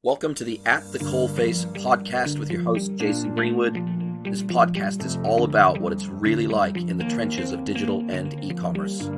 Welcome to the At the Coalface podcast with your host, Jason Greenwood. This podcast is all about what it's really like in the trenches of digital and e-commerce.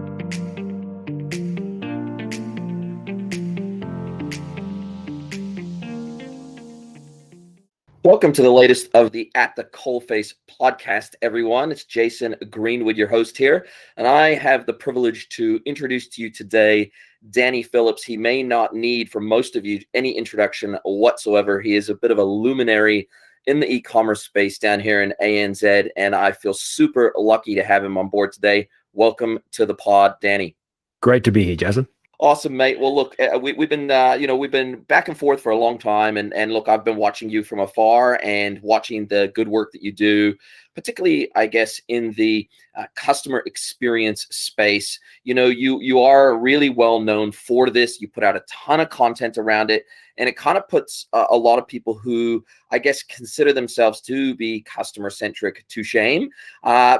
Welcome to the latest of the At the Coalface podcast, everyone. It's Jason Greenwood, your host here, and I have the privilege to introduce to you today Danny Phillips. He may not need, for most of you, any introduction whatsoever. He is a bit of a luminary in the e-commerce space down here in ANZ, and I feel super lucky to have him on board today. Welcome to the pod, Danny. Great to be here, Jason. Awesome, mate. Well, look, we've been back and forth for a long time, and look, I've been watching you from afar and watching the good work that you do, particularly, I guess, in the customer experience space. You know, you are really well known for this. You put out a ton of content around it, and it kind of puts a lot of people who, I guess, consider themselves to be customer centric to shame,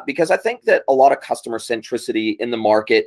because I think that a lot of customer centricity in the market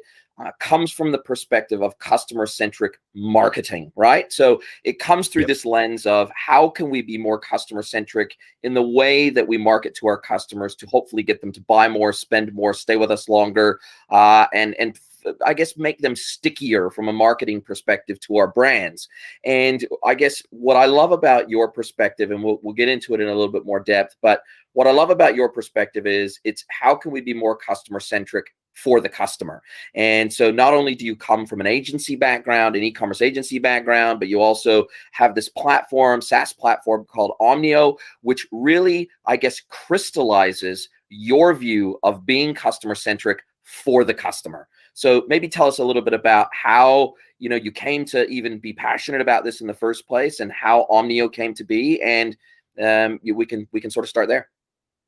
comes from the perspective of customer-centric marketing, right? So it comes through this lens of how can we be more customer-centric in the way that we market to our customers to hopefully get them to buy more, spend more, stay with us longer, and I guess make them stickier from a marketing perspective to our brands. And I guess what I love about your perspective, and we'll get into it in a little bit more depth, but what I love about your perspective is it's how can we be more customer-centric for the customer. And so not only do you come from an agency background, an e-commerce agency background, but you also have this platform, SaaS platform called Omneo, which really, I guess, crystallizes your view of being customer centric for the customer. So maybe tell us a little bit about how, you know, you came to even be passionate about this in the first place and how Omneo came to be. And we can sort of start there.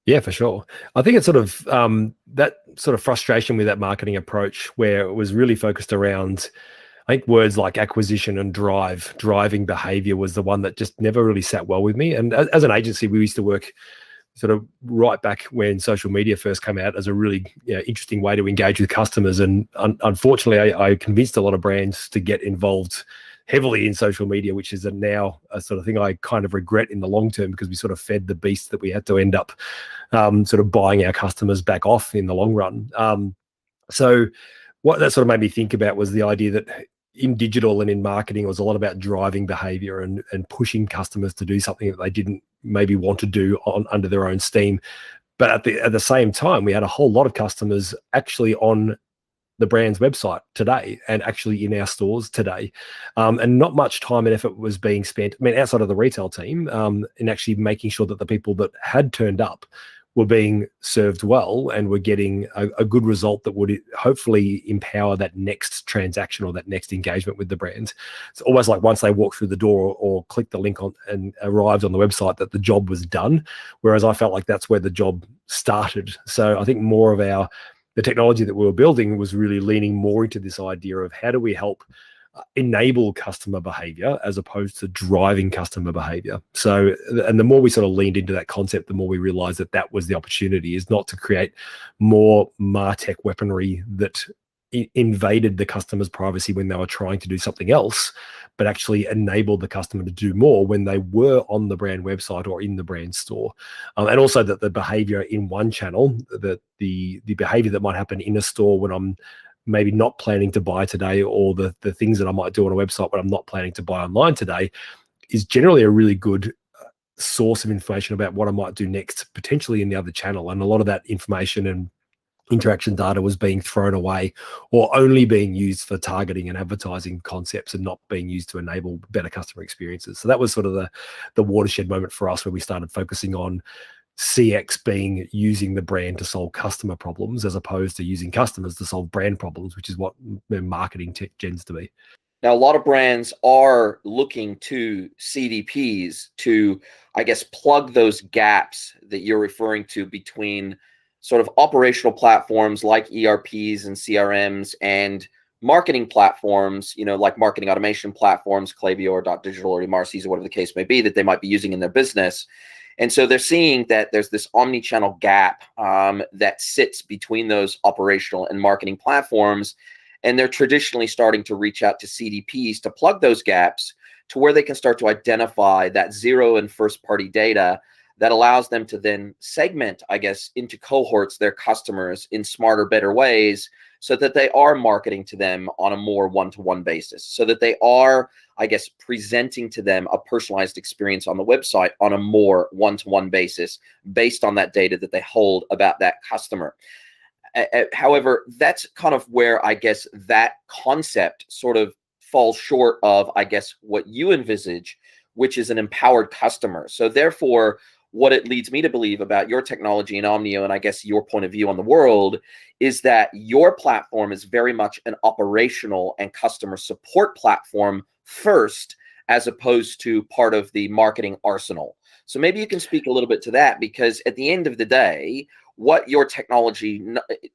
Yeah, for sure. I think it's sort of that sort of frustration with that marketing approach where it was really focused around, I think, words like acquisition and driving behavior was the one that just never really sat well with me. And as an agency, we used to work sort of right back when social media first came out as a really interesting way to engage with customers. And unfortunately, I convinced a lot of brands to get involved heavily in social media, which is now a sort of thing I kind of regret in the long term because we sort of fed the beast that we had to end up sort of buying our customers back off in the long run. So what that sort of made me think about was the idea that in digital and in marketing, it was a lot about driving behavior and pushing customers to do something that they didn't maybe want to do under their own steam. But at the same time, we had a whole lot of customers actually on the brand's website today and actually in our stores today. And not much time and effort was being spent, I mean, outside of the retail team, in actually making sure that the people that had turned up were being served well and were getting a good result that would hopefully empower that next transaction or that next engagement with the brand. It's almost like once they walked through the door or clicked the link on and arrived on the website that the job was done, whereas I felt like that's where the job started. So I think more of the technology that we were building was really leaning more into this idea of how do we help enable customer behavior as opposed to driving customer behavior. So, and the more we sort of leaned into that concept, the more we realized that that was the opportunity, is not to create more MarTech weaponry that invaded the customer's privacy when they were trying to do something else, but actually enabled the customer to do more when they were on the brand website or in the brand store. And also that the behavior in one channel, that the behavior that might happen in a store when I'm maybe not planning to buy today, or the things that I might do on a website when I'm not planning to buy online today, is generally a really good source of information about what I might do next, potentially in the other channel. And a lot of that information and interaction data was being thrown away or only being used for targeting and advertising concepts and not being used to enable better customer experiences. So that was sort of the watershed moment for us, where we started focusing on CX being using the brand to solve customer problems as opposed to using customers to solve brand problems, which is what marketing tech tends to be. Now, a lot of brands are looking to CDPs to, I guess, plug those gaps that you're referring to between sort of operational platforms like ERPs and CRMs and marketing platforms, you know, like marketing automation platforms, Klaviyo or .digital or Emarcies or whatever the case may be that they might be using in their business. And so they're seeing that there's this omni-channel gap that sits between those operational and marketing platforms. And they're traditionally starting to reach out to CDPs to plug those gaps. to where they can start to identify that zero and first party data that allows them to then segment, I guess, into cohorts their customers in smarter, better ways, so that they are marketing to them on a more one-to-one basis, so that they are, I guess, presenting to them a personalized experience on the website on a more one-to-one basis based on that data that they hold about that customer. However, that's kind of where I guess that concept sort of falls short of, I guess, what you envisage, which is an empowered customer. So therefore, what it leads me to believe about your technology and Omneo, and I guess your point of view on the world, is that your platform is very much an operational and customer support platform first, as opposed to part of the marketing arsenal. So maybe you can speak a little bit to that, because at the end of the day, what your technology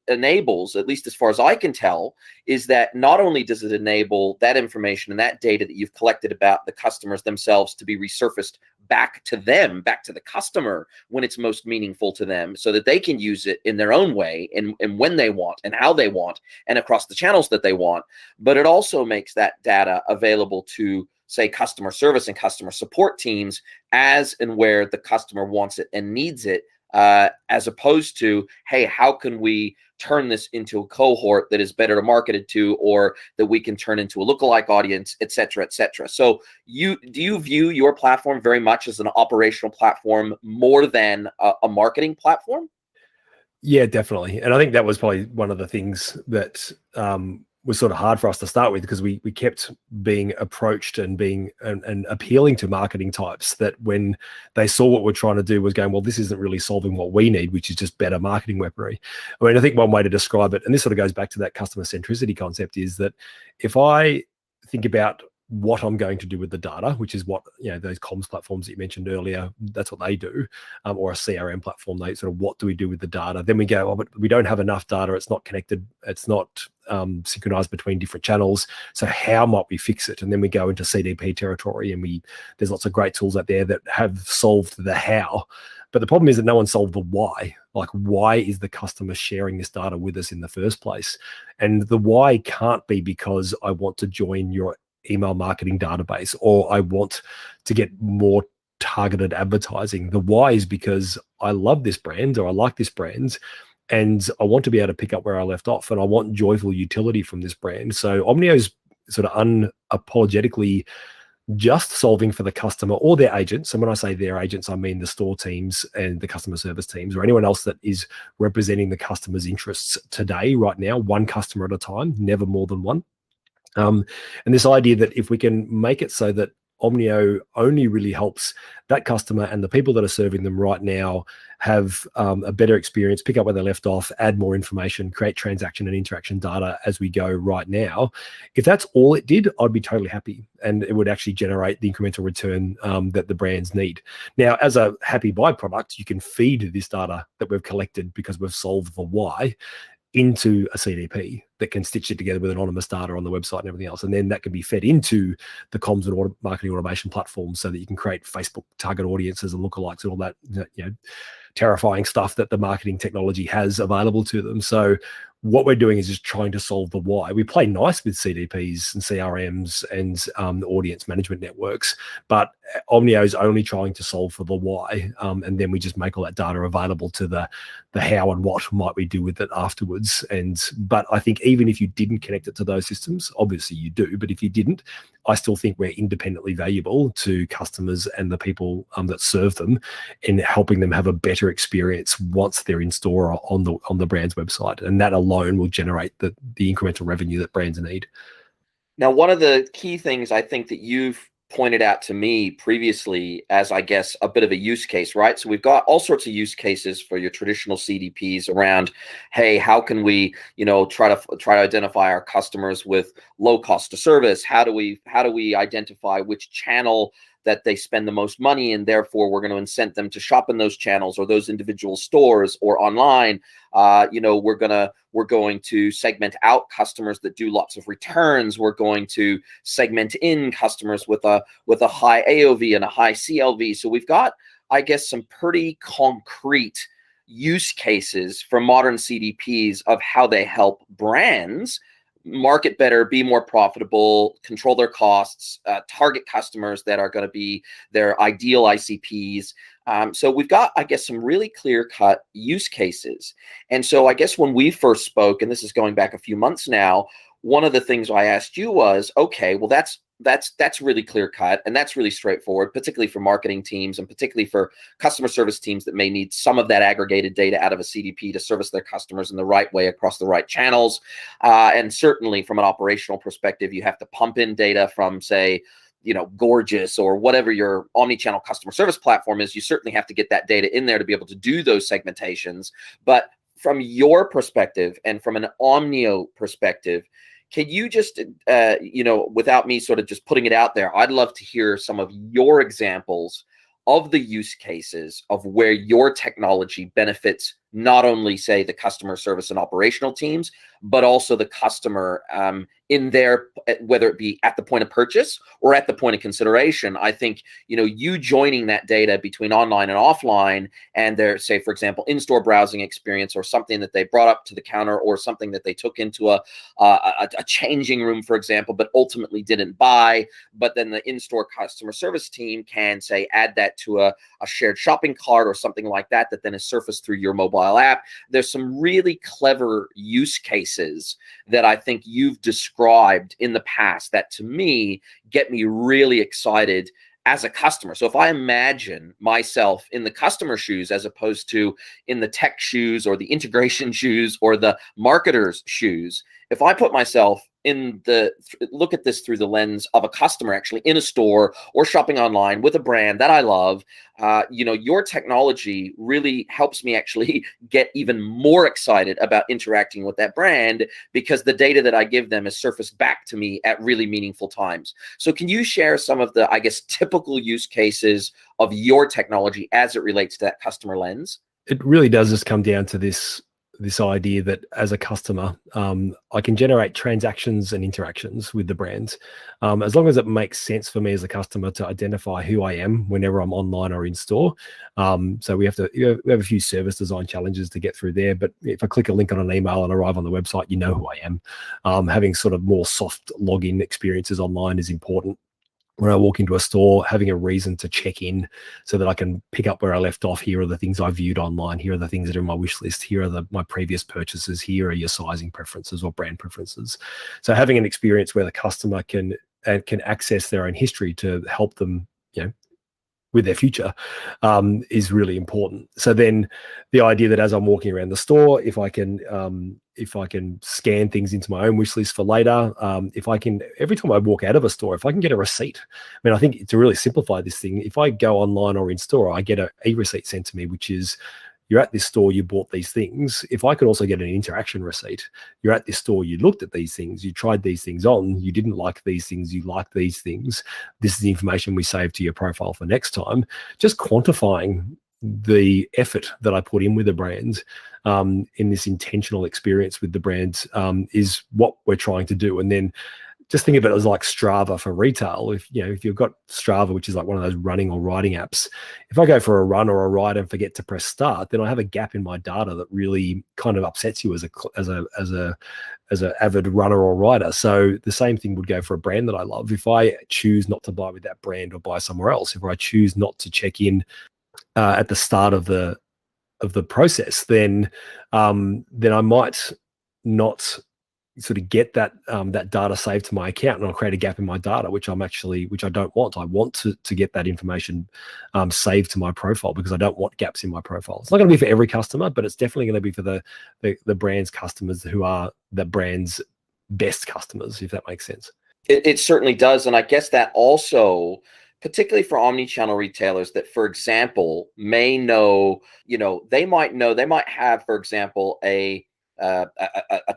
enables, at least as far as I can tell, is that not only does it enable that information and that data that you've collected about the customers themselves to be resurfaced back to them, back to the customer when it's most meaningful to them, so that they can use it in their own way and when they want and how they want and across the channels that they want. But it also makes that data available to, say, customer service and customer support teams as and where the customer wants it and needs it, as opposed to, hey, how can we turn this into a cohort that is better marketed to, or that we can turn into a lookalike audience, et cetera, et cetera. So do you view your platform very much as an operational platform more than a marketing platform? Yeah, definitely. And I think that was probably one of the things that was sort of hard for us to start with, because we kept being approached and being and appealing to marketing types that, when they saw what we're trying to do, was going, well, this isn't really solving what we need, which is just better marketing weaponry. I mean, I think one way to describe it, and this sort of goes back to that customer centricity concept, is that if I think about what I'm going to do with the data, which is what, those comms platforms that you mentioned earlier, that's what they do, or a CRM platform, they sort of, what do we do with the data? Then we go, oh, but we don't have enough data. It's not connected. It's not synchronized between different channels. So how might we fix it? And then we go into CDP territory, and there's lots of great tools out there that have solved the how. But the problem is that no one solved the why. Like, why is the customer sharing this data with us in the first place? And the why can't be because I want to join your email marketing database, or I want to get more targeted advertising. The why is because I love this brand, or I like this brand, and I want to be able to pick up where I left off, and I want joyful utility from this brand. So Omneo's sort of unapologetically just solving for the customer or their agents. And when I say their agents, I mean the store teams and the customer service teams, or anyone else that is representing the customer's interests today, right now, one customer at a time, never more than one. And this idea that if we can make it so that Omneo only really helps that customer and the people that are serving them right now have a better experience, pick up where they left off, add more information, create transaction and interaction data as we go right now. If that's all it did, I'd be totally happy, and it would actually generate the incremental return that the brands need. Now, as a happy byproduct, you can feed this data that we've collected, because we've solved the why, into a CDP that can stitch it together with anonymous data on the website and everything else. And then that can be fed into the comms and marketing automation platforms, so that you can create Facebook target audiences and lookalikes and all that, terrifying stuff that the marketing technology has available to them. So what we're doing is just trying to solve the why. We play nice with CDPs and CRMs and audience management networks, but Omneo is only trying to solve for the why, and then we just make all that data available to the how and what might we do with it afterwards. But I think even if you didn't connect it to those systems, obviously you do, but if you didn't, I still think we're independently valuable to customers and the people that serve them, in helping them have a better experience once they're in store or on the brand's website, and that alone will generate the incremental revenue that brands need. Now, one of the key things I think that you've pointed out to me previously as, I guess, a bit of a use case, right? So we've got all sorts of use cases for your traditional CDPs around, hey, how can we, try to identify our customers with low cost of service? How do we identify which channel that they spend the most money, and therefore we're going to incent them to shop in those channels or those individual stores or online. We're going to segment out customers that do lots of returns. We're going to segment in customers with a high AOV and a high CLV. So we've got, I guess, some pretty concrete use cases for modern CDPs of how they help brands market better, be more profitable, control their costs, target customers that are going to be their ideal ICPs. So we've got, I guess, some really clear-cut use cases. And so I guess when we first spoke, and this is going back a few months now, one of the things I asked you was, okay, well, that's really clear-cut, and that's really straightforward, particularly for marketing teams and particularly for customer service teams that may need some of that aggregated data out of a CDP to service their customers in the right way across the right channels. And certainly from an operational perspective, you have to pump in data from, say, Gorgeous or whatever your omni-channel customer service platform is. You certainly have to get that data in there to be able to do those segmentations. But from your perspective and from an Omneo perspective, can you just, without me sort of just putting it out there, I'd love to hear some of your examples of the use cases of where your technology benefits not only, say, the customer service and operational teams, but also the customer in their, whether it be at the point of purchase or at the point of consideration. I think, you joining that data between online and offline and their, say, for example, in-store browsing experience or something that they brought up to the counter or something that they took into a changing room, for example, but ultimately didn't buy. But then the in-store customer service team can, say, add that to a shared shopping cart or something like that then is surfaced through your mobile app. There's some really clever use cases that I think you've described in the past that to me get me really excited as a customer. So if I imagine myself in the customer shoes as opposed to in the tech shoes or the integration shoes or the marketer's shoes, if I put myself look at this through the lens of a customer actually in a store or shopping online with a brand that I love, your technology really helps me actually get even more excited about interacting with that brand because the data that I give them is surfaced back to me at really meaningful times. So can you share some of the, I guess, typical use cases of your technology as it relates to that customer lens? It really does just come down to this idea that as a customer, I can generate transactions and interactions with the brand, as long as it makes sense for me as a customer to identify who I am whenever I'm online or in store. So we have a few service design challenges to get through there. But if I click a link on an email and arrive on the website, you know who I am. Having sort of more soft login experiences online is important. When I walk into a store, having a reason to check in so that I can pick up where I left off. Here are the things I viewed online. Here are the things that are in my wish list. Here are my previous purchases. Here are your sizing preferences or brand preferences. So having an experience where the customer can access their own history to help them, with their future is really important. So then the idea that as I'm walking around the store, if I can scan things into my own wish list for later, every time I walk out of a store, if I can get a receipt, I think to really simplify this thing, if I go online or in store, I get a e-receipt sent to me, which is, you're at this store, you bought these things. If I could also get an interaction receipt, you're at this store, you looked at these things, you tried these things on, you didn't like these things, you liked these things. This is the information we save to your profile for next time. Just quantifying the effort that I put in with the brand in this intentional experience with the brand is what we're trying to do. And then just think of it as like Strava for retail. If you've got Strava, which is like one of those running or riding apps, if I go for a run or a ride and forget to press start, then I have a gap in my data that really kind of upsets you as a avid runner or rider. So the same thing would go for a brand that I love. If I choose not to buy with that brand or buy somewhere else, if I choose not to check in at the start of the process, then I might not sort of get that data saved to my account, and I'll create a gap in my data, which I don't want. I want to get that information saved to my profile because I don't want gaps in my profile. It's not going to be for every customer, but it's definitely going to be for the brand's customers who are the brand's best customers, if that makes sense. It certainly does. And I guess that also, particularly for omni-channel retailers that, for example, may know, they might have, for example, a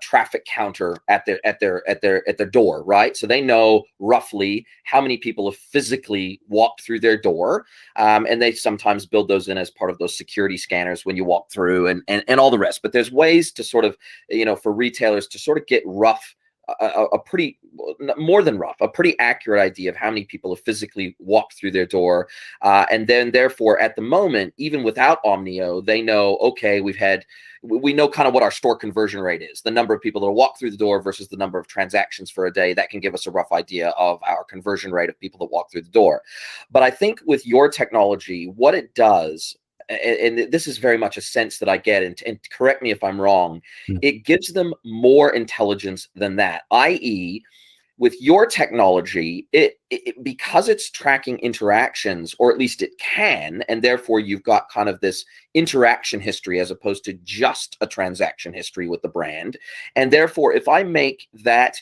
traffic counter at their door, right? So they know roughly how many people have physically walked through their door, and they sometimes build those in as part of those security scanners when you walk through and all the rest. But there's ways to sort of, for retailers to sort of get rough a pretty, more than rough, a pretty accurate idea of how many people have physically walked through their door. And then therefore, at the moment, even without Omneo, they know, okay, we know kind of what our store conversion rate is, the number of people that walk through the door versus the number of transactions for a day. That can give us a rough idea of our conversion rate of people that walk through the door. But I think with your technology, what it does, and this is very much a sense that I get, and correct me if I'm wrong, it gives them more intelligence than that, i.e., with your technology, because it's tracking interactions, or at least it can, and therefore you've got kind of this interaction history as opposed to just a transaction history with the brand. And therefore, if I make that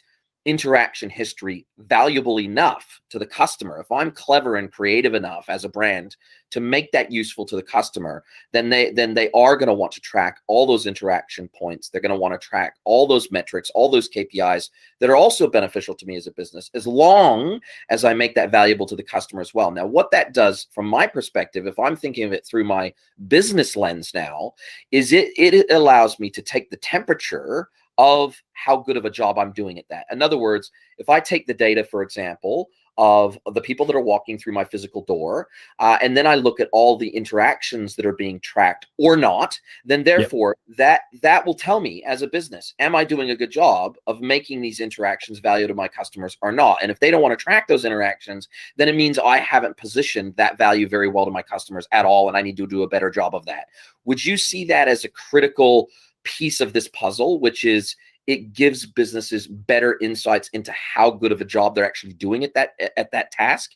interaction history valuable enough to the customer, if I'm clever and creative enough as a brand to make that useful to the customer, then they are going to want to track all those interaction points. They're going to want to track all those metrics, all those KPIs that are also beneficial to me as a business, as long as I make that valuable to the customer as well. Now, what that does from my perspective, if I'm thinking of it through my business lens now, is it allows me to take the temperature of how good of a job I'm doing at that. In other words, if I take the data, for example, of the people that are walking through my physical door, and then I look at all the interactions that are being tracked or not, then therefore that will tell me as a business, am I doing a good job of making these interactions value to my customers or not? And if they don't want to track those interactions, then it means I haven't positioned that value very well to my customers at all, and I need to do a better job of that. Would you see that as a critical piece of this puzzle, which is it gives businesses better insights into how good of a job they're actually doing at that task?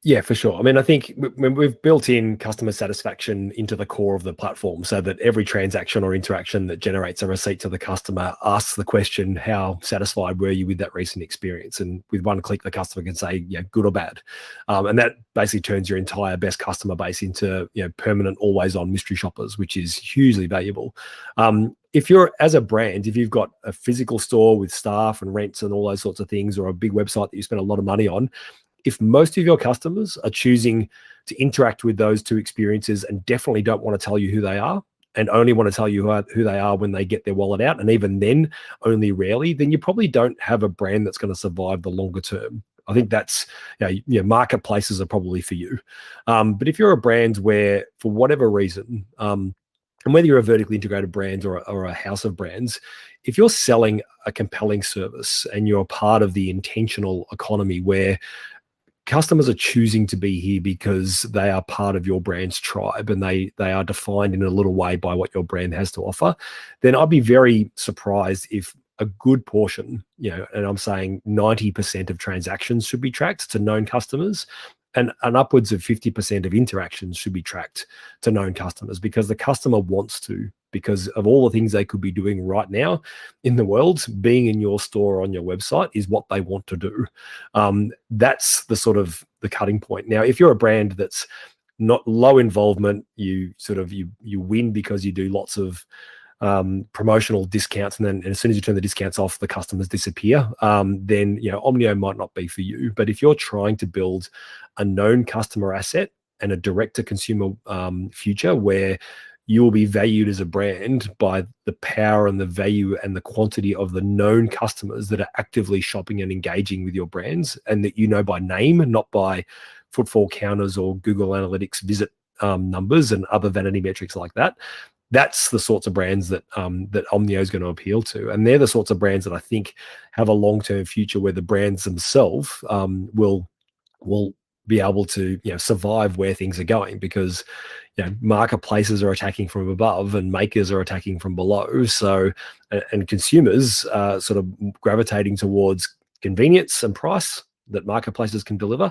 Yeah, for sure. I mean, I think when we've built in customer satisfaction into the core of the platform, so that every transaction or interaction that generates a receipt to the customer asks the question, how satisfied were you with that recent experience? And with one click, the customer can say, yeah, good or bad. And that basically turns your entire best customer base into, permanent, always on mystery shoppers, which is hugely valuable. If you're, as a brand, if you've got a physical store with staff and rents and all those sorts of things, or a big website that you spend a lot of money on, if most of your customers are choosing to interact with those two experiences and definitely don't want to tell you who they are, and only want to tell you who they are when they get their wallet out, and even then only rarely, then you probably don't have a brand that's going to survive the longer term. I think that's, marketplaces are probably for you. But if you're a brand where, for whatever reason, and whether you're a vertically integrated brand or a house of brands, if you're selling a compelling service and you're part of the intentional economy where customers are choosing to be here because they are part of your brand's tribe and they are defined in a little way by what your brand has to offer, then I'd be very surprised if a good portion, and I'm saying 90% of transactions should be tracked to known customers, and upwards of 50% of interactions should be tracked to known customers, because the customer wants to, because of all the things they could be doing right now in the world, being in your store or on your website is what they want to do. That's the sort of the cutting point. Now, if you're a brand that's not low involvement, you win because you do lots of promotional discounts, and then as soon as you turn the discounts off, the customers disappear, then Omneo might not be for you. But if you're trying to build a known customer asset and a direct-to-consumer future where you will be valued as a brand by the power and the value and the quantity of the known customers that are actively shopping and engaging with your brands, and that by name, not by footfall counters or Google Analytics visit numbers and other vanity metrics like that. That's the sorts of brands that Omneo is going to appeal to, and they're the sorts of brands that I think have a long-term future where the brands themselves will be able to survive where things are going, because marketplaces are attacking from above and makers are attacking from below. So and consumers are sort of gravitating towards convenience and price that marketplaces can deliver,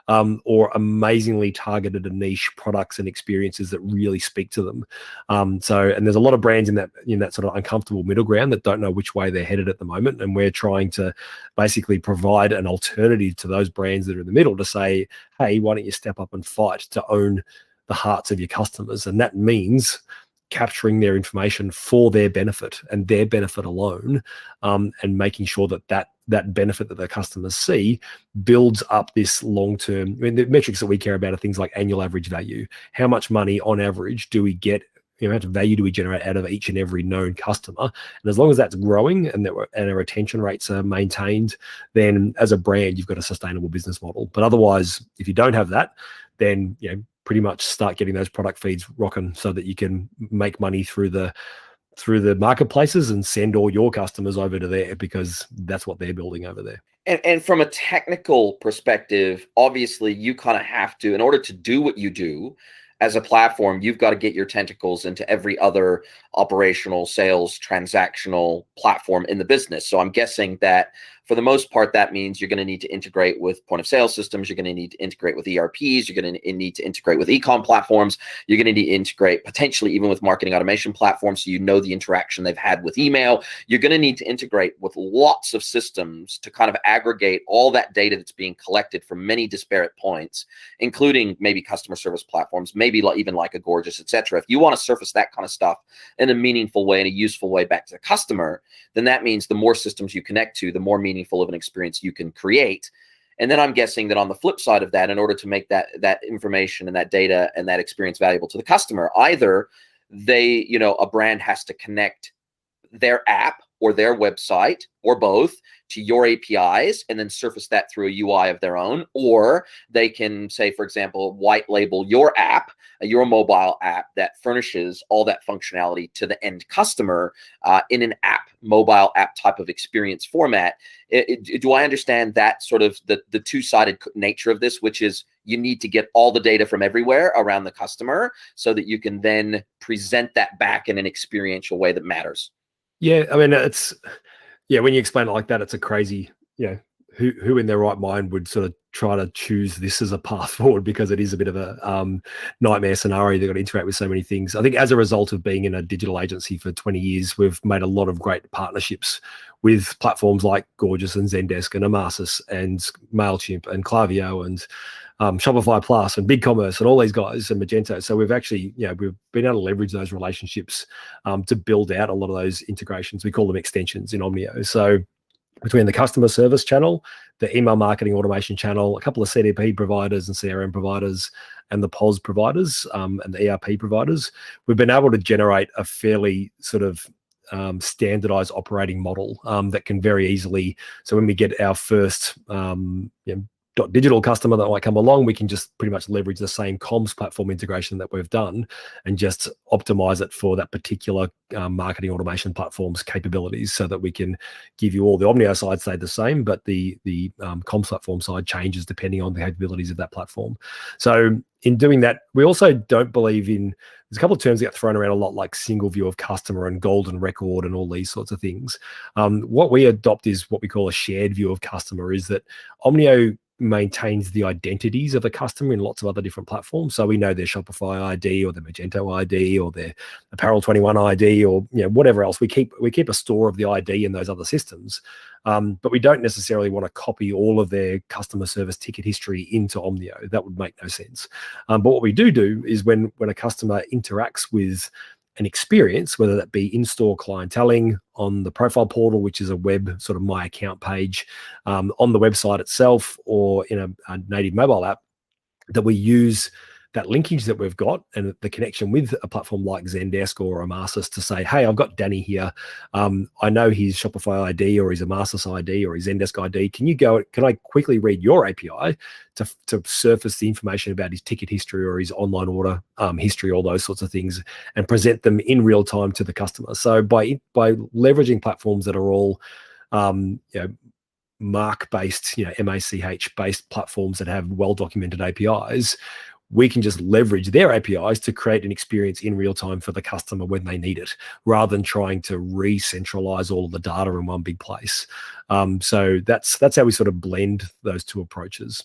or amazingly targeted and niche products and experiences that really speak to them. And there's a lot of brands in that sort of uncomfortable middle ground that don't know which way they're headed at the moment. And we're trying to basically provide an alternative to those brands that are in the middle to say, hey, why don't you step up and fight to own the hearts of your customers? And that means capturing their information for their benefit and their benefit alone, and making sure that benefit that their customers see builds up this long-term. I mean, the metrics that we care about are things like annual average value. How much money on average do we get how much value do we generate out of each and every known customer? And as long as that's growing and our retention rates are maintained, then as a brand, you've got a sustainable business model. But otherwise, if you don't have that, then pretty much start getting those product feeds rocking so that you can make money through the marketplaces and send all your customers over to there, because that's what they're building over there. And from a technical perspective, obviously you kind of have to, in order to do what you do as a platform, you've got to get your tentacles into every other operational, sales, transactional platform in the business. So I'm guessing that for the most part, that means you're going to need to integrate with point of sale systems. You're going to need to integrate with ERPs. You're going to need to integrate with e-com platforms. You're going to need to integrate potentially even with marketing automation platforms, so you know the interaction they've had with email. You're going to need to integrate with lots of systems to kind of aggregate all that data that's being collected from many disparate points, including maybe customer service platforms, maybe even like a Gorgeous, etc. If you want to surface that kind of stuff in a meaningful way, in a useful way back to the customer, then that means the more systems you connect to, the more meaningful of an experience you can create. And then I'm guessing that on the flip side of that, in order to make that information and that data and that experience valuable to the customer, either they, a brand has to connect their app or their website or both to your APIs and then surface that through a UI of their own, or they can say, for example, white label your app, your mobile app that furnishes all that functionality to the end customer in an mobile app type of experience format. Do I understand that sort of the two-sided nature of this, which is you need to get all the data from everywhere around the customer so that you can then present that back in an experiential way that matters? Yeah, I mean, when you explain it like that, it's a crazy, who in their right mind would sort of try to choose this as a path forward, because it is a bit of a nightmare scenario. They've got to interact with so many things. I think as a result of being in a digital agency for 20 years, we've made a lot of great partnerships with platforms like Gorgeous and Zendesk and Amasis and MailChimp and Klaviyo and Shopify Plus and BigCommerce and all these guys and Magento. So we've actually, we've been able to leverage those relationships to build out a lot of those integrations. We call them extensions in Omneo. So between the customer service channel, the email marketing automation channel, a couple of CDP providers and CRM providers, and the POS providers and the ERP providers, we've been able to generate a fairly sort of standardized operating model that can very easily. So when we get our first digital customer that might come along, we can just pretty much leverage the same comms platform integration that we've done and just optimize it for that particular marketing automation platform's capabilities, so that we can give you all the Omneo side stay the same, but the comms platform side changes depending on the capabilities of that platform. So in doing that, we also don't believe in, there's a couple of terms that get thrown around a lot, like single view of customer and golden record and all these sorts of things. What we adopt is what we call a shared view of customer, is that Omneo maintains the identities of a customer in lots of other different platforms. So we know their Shopify ID or their Magento ID or their Apparel 21 ID or whatever else. We keep a store of the ID in those other systems, but we don't necessarily want to copy all of their customer service ticket history into Omneo. That would make no sense. But what we do is when a customer interacts with an experience, whether that be in-store clienteling on the profile portal, which is a web sort of my account page, on the website itself, or in a native mobile app, that we use that linkage that we've got and the connection with a platform like Zendesk or Amasis to say, hey, I've got Danny here. I know his Shopify ID or his Amasis ID or his Zendesk ID. Can I quickly read your API to surface the information about his ticket history or his online order history, all those sorts of things, and present them in real time to the customer? So by leveraging platforms that are all MARC-based, MACH-based platforms that have well-documented APIs, we can just leverage their APIs to create an experience in real time for the customer when they need it, rather than trying to re-centralize all of the data in one big place. So that's how we sort of blend those two approaches.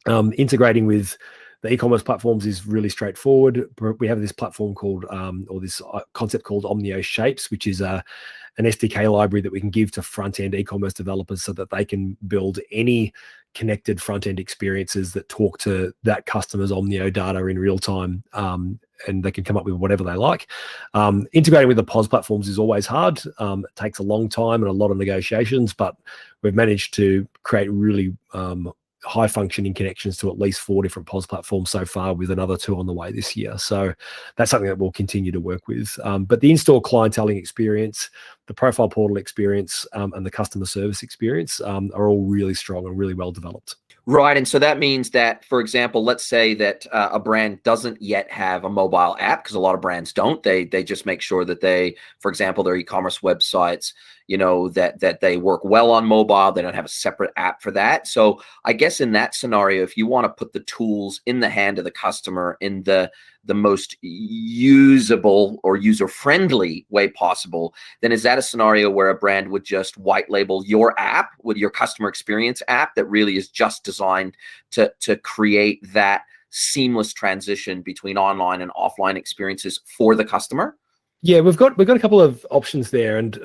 Integrating with the e-commerce platforms is really straightforward. We have this platform called, or this concept called Omneo Shapes, which is an SDK library that we can give to front-end e-commerce developers so that they can build any connected front-end experiences that talk to that customer's Omneo data in real time, and they can come up with whatever they like. Integrating with the POS platforms is always hard. It takes a long time and a lot of negotiations, but we've managed to create really high functioning connections to at least 4 different POS platforms so far, with another 2 on the way this year. So that's something that we'll continue to work with. But the in-store clienteling experience, the profile portal experience, and the customer service experience are all really strong and really well developed. Right. And so that means that, for example, let's say that a brand doesn't yet have a mobile app, because a lot of brands don't. They just make sure that they, for example, their e-commerce websites, that they work well on mobile. They don't have a separate app for that. So I guess in that scenario, if you want to put the tools in the hand of the customer in the most usable or user-friendly way possible, then is that a scenario where a brand would just white label your app with your customer experience app that really is just designed to create that seamless transition between online and offline experiences for the customer? Yeah, we've got a couple of options there, and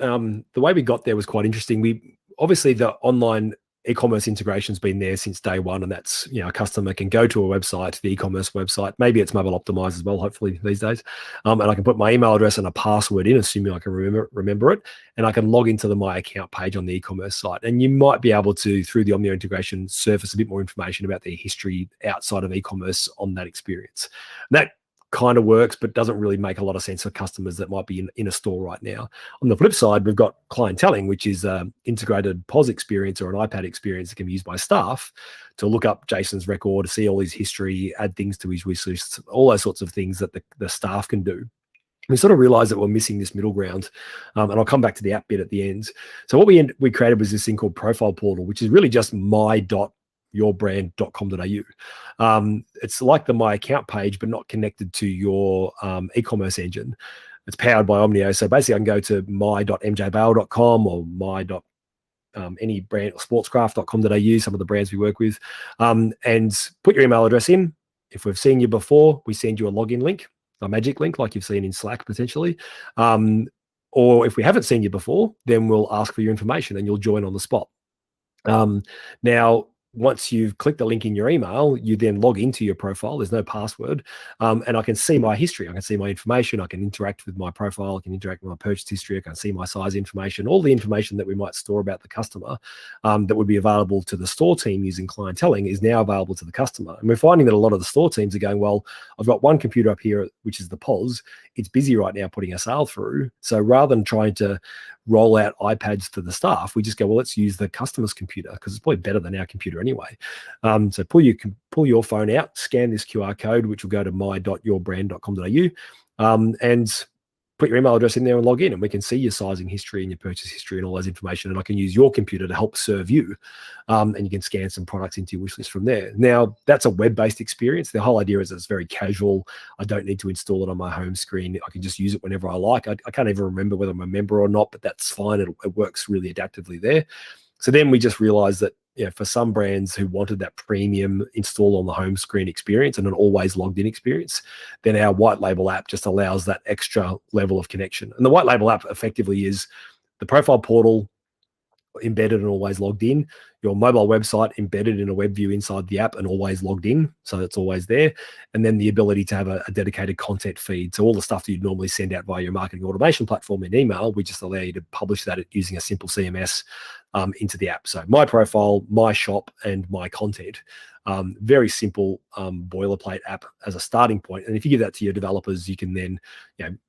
the way we got there was quite interesting. We obviously, the online e-commerce integration's been there since day one, and that's, a customer can go to a website, the e-commerce website. Maybe it's mobile optimized as well, hopefully these days, and I can put my email address and a password in, assuming I can remember it, and I can log into the My Account page on the e-commerce site. And you might be able to, through the Omnio integration, surface a bit more information about their history outside of e-commerce on that experience. And that kind of works, but doesn't really make a lot of sense for customers that might be in a store right now. On the flip side, we've got clienteling, which is an integrated POS experience or an iPad experience that can be used by staff to look up Jason's record, see all his history, add things to his wish list, all those sorts of things that the staff can do. We sort of realized that we're missing this middle ground, and I'll come back to the app bit at the end. So what we created was this thing called Profile Portal, which is really just my.yourbrand.com.au. It's like the My Account page, but not connected to your e-commerce engine. It's powered by Omneo. So basically, I can go to my.mjbale.com or any brand, sportscraft.com.au, some of the brands we work with, and put your email address in. If we've seen you before, we send you a login link, a magic link like you've seen in Slack potentially. Or if we haven't seen you before, then we'll ask for your information and you'll join on the spot. Now, once you've clicked the link in your email, you then log into your profile. There's no password. And I can see my history. I can see my information. I can interact with my profile. I can interact with my purchase history. I can see my size information, all the information that we might store about the customer that would be available to the store team using clienteling is now available to the customer. And we're finding that a lot of the store teams are going, well, I've got one computer up here, which is the POS. It's busy right now putting a sale through. So rather than trying to roll out iPads to the staff, we just go, well, let's use the customer's computer because it's probably better than our computer anyway. So pull your phone out, scan this QR code, which will go to my.yourbrand.com.au, and put your email address in there and log in, and we can see your sizing history and your purchase history and all those information. And I can use your computer to help serve you. And you can scan some products into your wish list from there. Now, that's a web-based experience. The whole idea is it's very casual. I don't need to install it on my home screen. I can just use it whenever I like. I can't even remember whether I'm a member or not, but that's fine. It works really adaptively there. So then we just realized that, for some brands who wanted that premium install on the home screen experience and an always logged in experience, then our white label app just allows that extra level of connection. And the white label app effectively is the profile portal embedded and always logged in, your mobile website embedded in a web view inside the app and always logged in, so it's always there, and then the ability to have a dedicated content feed. So all the stuff that you'd normally send out via your marketing automation platform in email, we just allow you to publish that using a simple CMS into the app. So my profile, my shop, and my content. Very simple boilerplate app as a starting point. And if you give that to your developers, you can then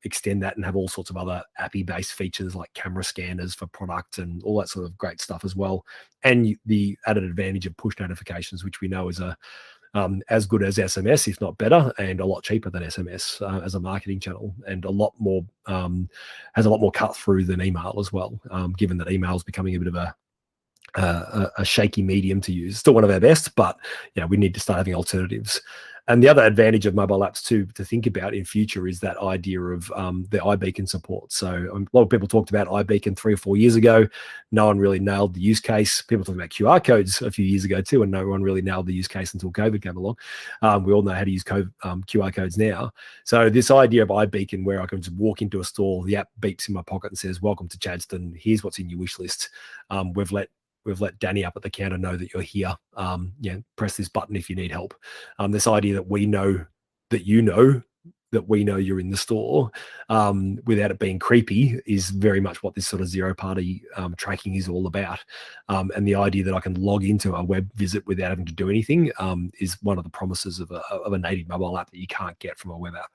extend that and have all sorts of other appy-based features like camera scanners for product and all that sort of great stuff as well. And the added advantage of push notifications, which we know is as good as SMS, if not better, and a lot cheaper than SMS as a marketing channel, and a lot more has a lot more cut through than email as well, given that email is becoming a bit of a shaky medium to use. Still one of our best, but we need to start having alternatives. And the other advantage of mobile apps to think about in future is that idea of the iBeacon support. So a lot of people talked about iBeacon 3 or 4 years ago. No one really nailed the use case. People talked about QR codes a few years ago too, and no one really nailed the use case until COVID came along. We all know how to use QR codes now. So this idea of iBeacon, where I can just walk into a store, the app beeps in my pocket and says, "Welcome to Chadstone. Here's what's in your wish list. We've let Danny up at the counter know that you're here. Press this button if you need help." This idea that we know that you know that we know you're in the store without it being creepy is very much what this sort of zero-party tracking is all about. And the idea that I can log into a web visit without having to do anything is one of the promises of a native mobile app that you can't get from a web app.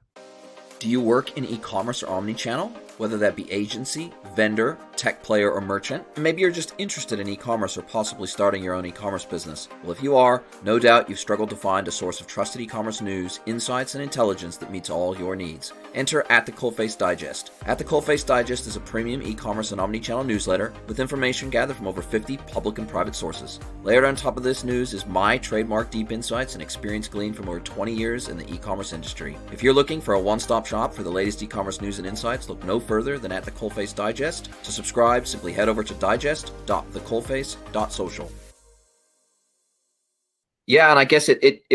Do you work in e-commerce or omni-channel? Whether that be agency, vendor, tech player, or merchant? Maybe you're just interested in e-commerce or possibly starting your own e-commerce business. Well, if you are, no doubt you've struggled to find a source of trusted e-commerce news, insights, and intelligence that meets all your needs. Enter At the Coalface Digest. At the Coalface Digest is a premium e-commerce and omni-channel newsletter with information gathered from over 50 public and private sources. Layered on top of this news is my trademark deep insights and experience gleaned from over 20 years in the e-commerce industry. If you're looking for a one-stop shop for the latest e-commerce news and insights, look no further than At the Coalface Digest. To subscribe, simply head over to digest.thecoalface.social. Yeah, and I guess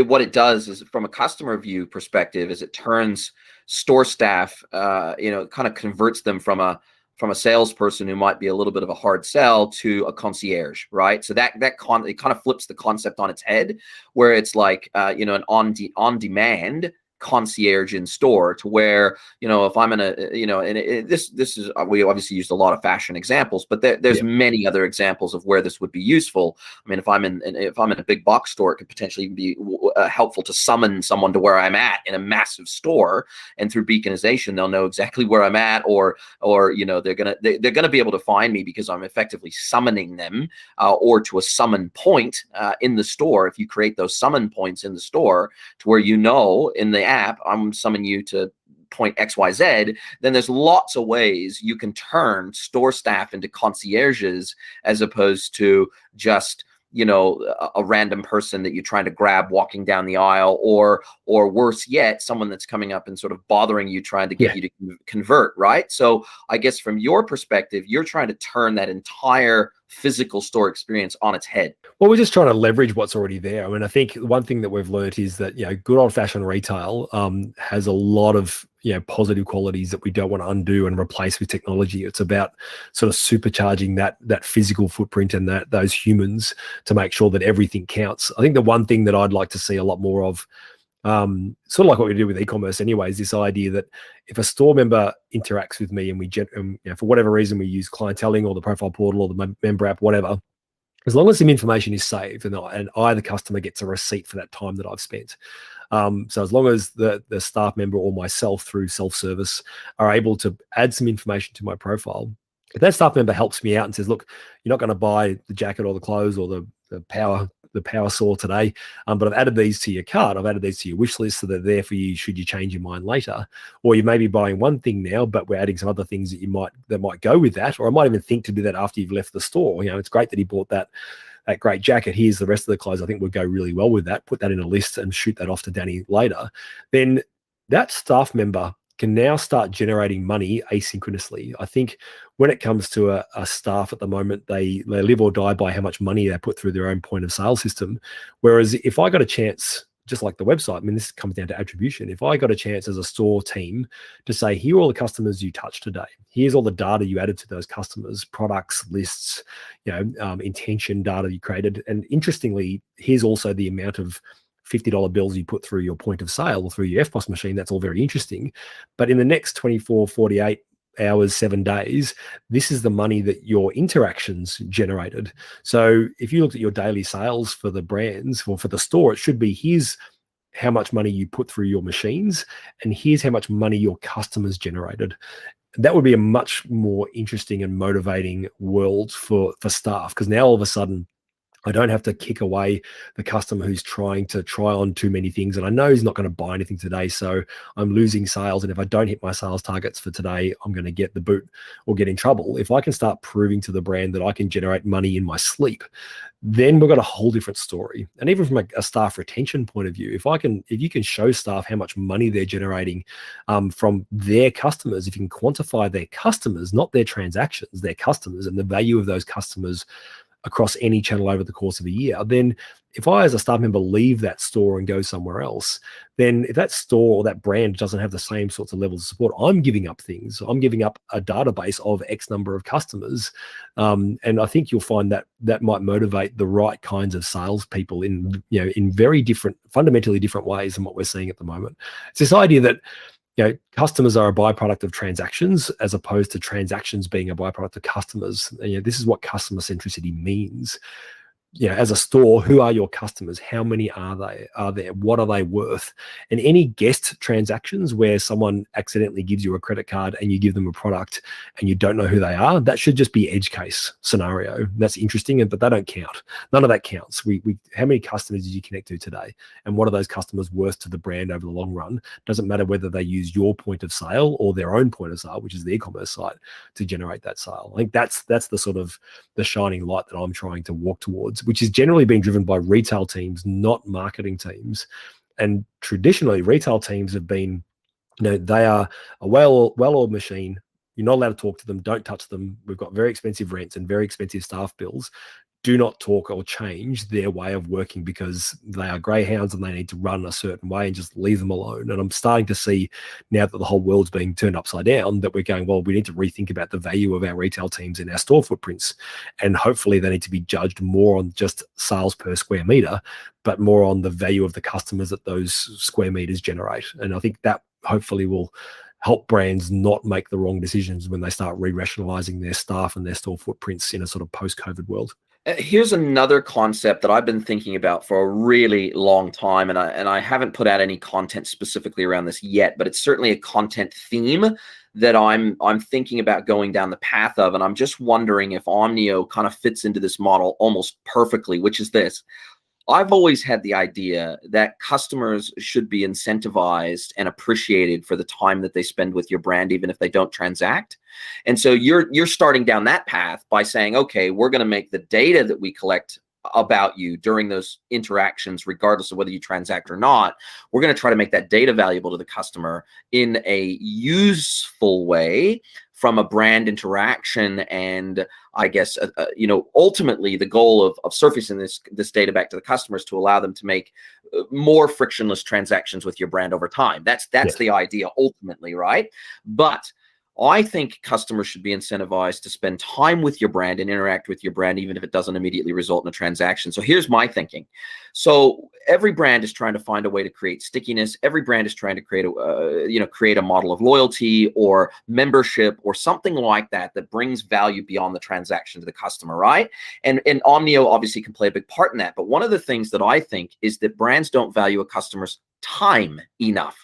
what it does is, from a customer view perspective, is it turns store staff, kind of converts them from a salesperson who might be a little bit of a hard sell to a concierge, right? So it kind of flips the concept on its head, where it's like an on-demand concierge in store, to where, if I'm in this is, we obviously used a lot of fashion examples, but there's many other examples of where this would be useful. I mean, if I'm in a big box store, it could potentially be helpful to summon someone to where I'm at in a massive store, and through beaconization they'll know exactly where I'm at, or they're gonna be able to find me because I'm effectively summoning them, or to a summon point in the store. If you create those summon points in the store to where in the app, I'm summoning you to point XYZ, then there's lots of ways you can turn store staff into concierges, as opposed to just a random person that you're trying to grab walking down the aisle, or worse yet, someone that's coming up and sort of bothering you, trying to get you to convert, right? So I guess from your perspective, you're trying to turn that entire physical store experience on its head. Well, we're just trying to leverage what's already there. I mean, I think one thing that we've learned is that, good old-fashioned retail has a lot of positive qualities that we don't want to undo and replace with technology. It's about sort of supercharging that physical footprint and those humans to make sure that everything counts. I think the one thing that I'd like to see a lot more of, sort of like what we do with e-commerce anyway, is this idea that if a store member interacts with me and we for whatever reason we use clienteling or the profile portal or the member app, whatever, as long as some information is saved and I, the customer, gets a receipt for that time that I've spent. So as long as the staff member or myself through self-service are able to add some information to my profile, if that staff member helps me out and says, look, you're not going to buy the jacket or the clothes or the power saw today, but I've added these to your cart, I've added these to your wish list, so they're there for you should you change your mind later. Or you may be buying one thing now, but we're adding some other things that might go with that, or I might even think to do that after you've left the store. It's great that he bought that great jacket. Here's the rest of the clothes I think would go really well with that. Put that in a list and shoot that off to Danny later. Then that staff member can now start generating money asynchronously. I think when it comes to a staff at the moment, they live or die by how much money they put through their own point of sale system. Whereas if I got a chance, just like the website, I mean, this comes down to attribution. If I got a chance as a store team to say, here are all the customers you touched today, here's all the data you added to those customers, products, lists, intention data you created. And interestingly, here's also the amount of $50 bills you put through your point of sale or through your FPOS machine. That's all very interesting. But in the next 24, 48 hours, 7 days, this is the money that your interactions generated. So if you looked at your daily sales for the brands or for the store, it should be, here's how much money you put through your machines, and here's how much money your customers generated. That would be a much more interesting and motivating world for staff, because now all of a sudden, I don't have to kick away the customer who's trying to try on too many things, and I know he's not going to buy anything today, so I'm losing sales, and if I don't hit my sales targets for today, I'm going to get the boot or get in trouble. If I can start proving to the brand that I can generate money in my sleep, then we've got a whole different story. And even from a staff retention point of view, if you can show staff how much money they're generating from their customers, if you can quantify their customers, not their transactions, their customers, and the value of those customers across any channel over the course of a year, then if I as a staff member leave that store and go somewhere else, then if that store or that brand doesn't have the same sorts of levels of support, I'm giving up things. I'm giving up a database of X number of customers. And I think you'll find that might motivate the right kinds of salespeople in very different, fundamentally different ways than what we're seeing at the moment. It's this idea that customers are a byproduct of transactions as opposed to transactions being a byproduct of customers. This is what customer centricity means. As a store, who are your customers? How many are there? What are they worth? And any guest transactions where someone accidentally gives you a credit card and you give them a product and you don't know who they are, that should just be edge case scenario. That's interesting, but they don't count. None of that counts. How many customers did you connect to today? And what are those customers worth to the brand over the long run? Doesn't matter whether they use your point of sale or their own point of sale, which is the e-commerce site, to generate that sale. I think that's the sort of the shining light that I'm trying to walk towards, which is generally being driven by retail teams, not marketing teams. And traditionally, retail teams have been, they are a well-oiled machine. You're not allowed to talk to them. Don't touch them. We've got very expensive rents and very expensive staff bills. Do not talk or change their way of working because they are greyhounds and they need to run a certain way, and just leave them alone. And I'm starting to see now that the whole world's being turned upside down that we're going, well, we need to rethink about the value of our retail teams and our store footprints. And hopefully they need to be judged more on just sales per square meter, but more on the value of the customers that those square meters generate. And I think that hopefully will help brands not make the wrong decisions when they start re-rationalizing their staff and their store footprints in a sort of post-COVID world. Here's another concept that I've been thinking about for a really long time, and I haven't put out any content specifically around this yet, but it's certainly a content theme that I'm thinking about going down the path of, and I'm just wondering if Omneo kind of fits into this model almost perfectly, which is this. I've always had the idea that customers should be incentivized and appreciated for the time that they spend with your brand, even if they don't transact. And so you're starting down that path by saying, okay, we're going to make the data that we collect about you during those interactions, regardless of whether you transact or not, we're going to try to make that data valuable to the customer in a useful way from a brand interaction. And I guess, ultimately the goal of surfacing this data back to the customers to allow them to make more frictionless transactions with your brand over time. That's yes. The idea ultimately, right? But I think customers should be incentivized to spend time with your brand and interact with your brand, even if it doesn't immediately result in a transaction. So here's my thinking. So every brand is trying to find a way to create stickiness. Every brand is trying to create a model of loyalty or membership or something like that brings value beyond the transaction to the customer, right? And Omneo obviously can play a big part in that. But one of the things that I think is that brands don't value a customer's time enough.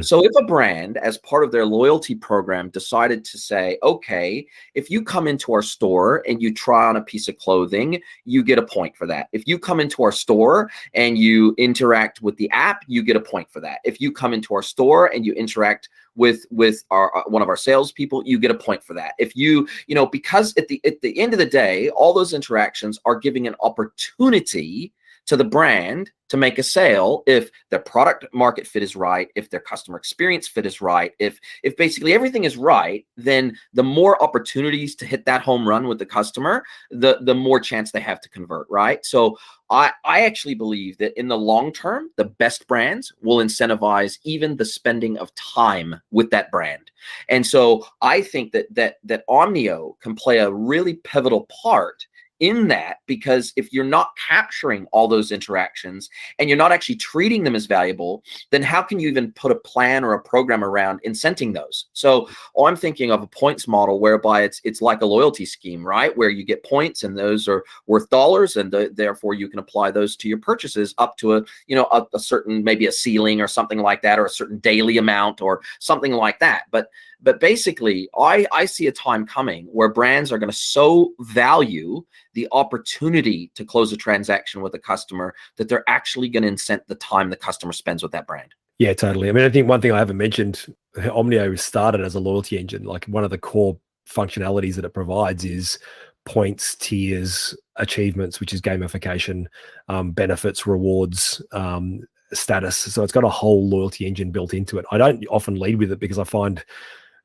So if a brand, as part of their loyalty program, decided to say, okay, if you come into our store and you try on a piece of clothing, you get a point for that. If you come into our store and you interact with the app, you get a point for that. If you come into our store and you interact with our one of our salespeople, you get a point for that. If because at the end of the day, all those interactions are giving an opportunity to the brand to make a sale if their product market fit is right, if their customer experience fit is right, if basically everything is right, then the more opportunities to hit that home run with the customer, the more chance they have to convert, right? So I actually believe that in the long term, the best brands will incentivize even the spending of time with that brand. And so I think that Omneo can play a really pivotal part in that, because if you're not capturing all those interactions and you're not actually treating them as valuable, then how can you even put a plan or a program around incenting those? So I'm thinking of a points model whereby it's like a loyalty scheme, right? Where you get points and those are worth dollars, and therefore you can apply those to your purchases up to a certain, maybe a ceiling or something like that, or a certain daily amount or something like that. But basically, I see a time coming where brands are going to so value the opportunity to close a transaction with a customer that they're actually going to incent the time the customer spends with that brand. Yeah, totally. I mean, I think one thing I haven't mentioned, Omneo started as a loyalty engine. Like, one of the core functionalities that it provides is points, tiers, achievements, which is gamification, benefits, rewards, status. So it's got a whole loyalty engine built into it. I don't often lead with it because I find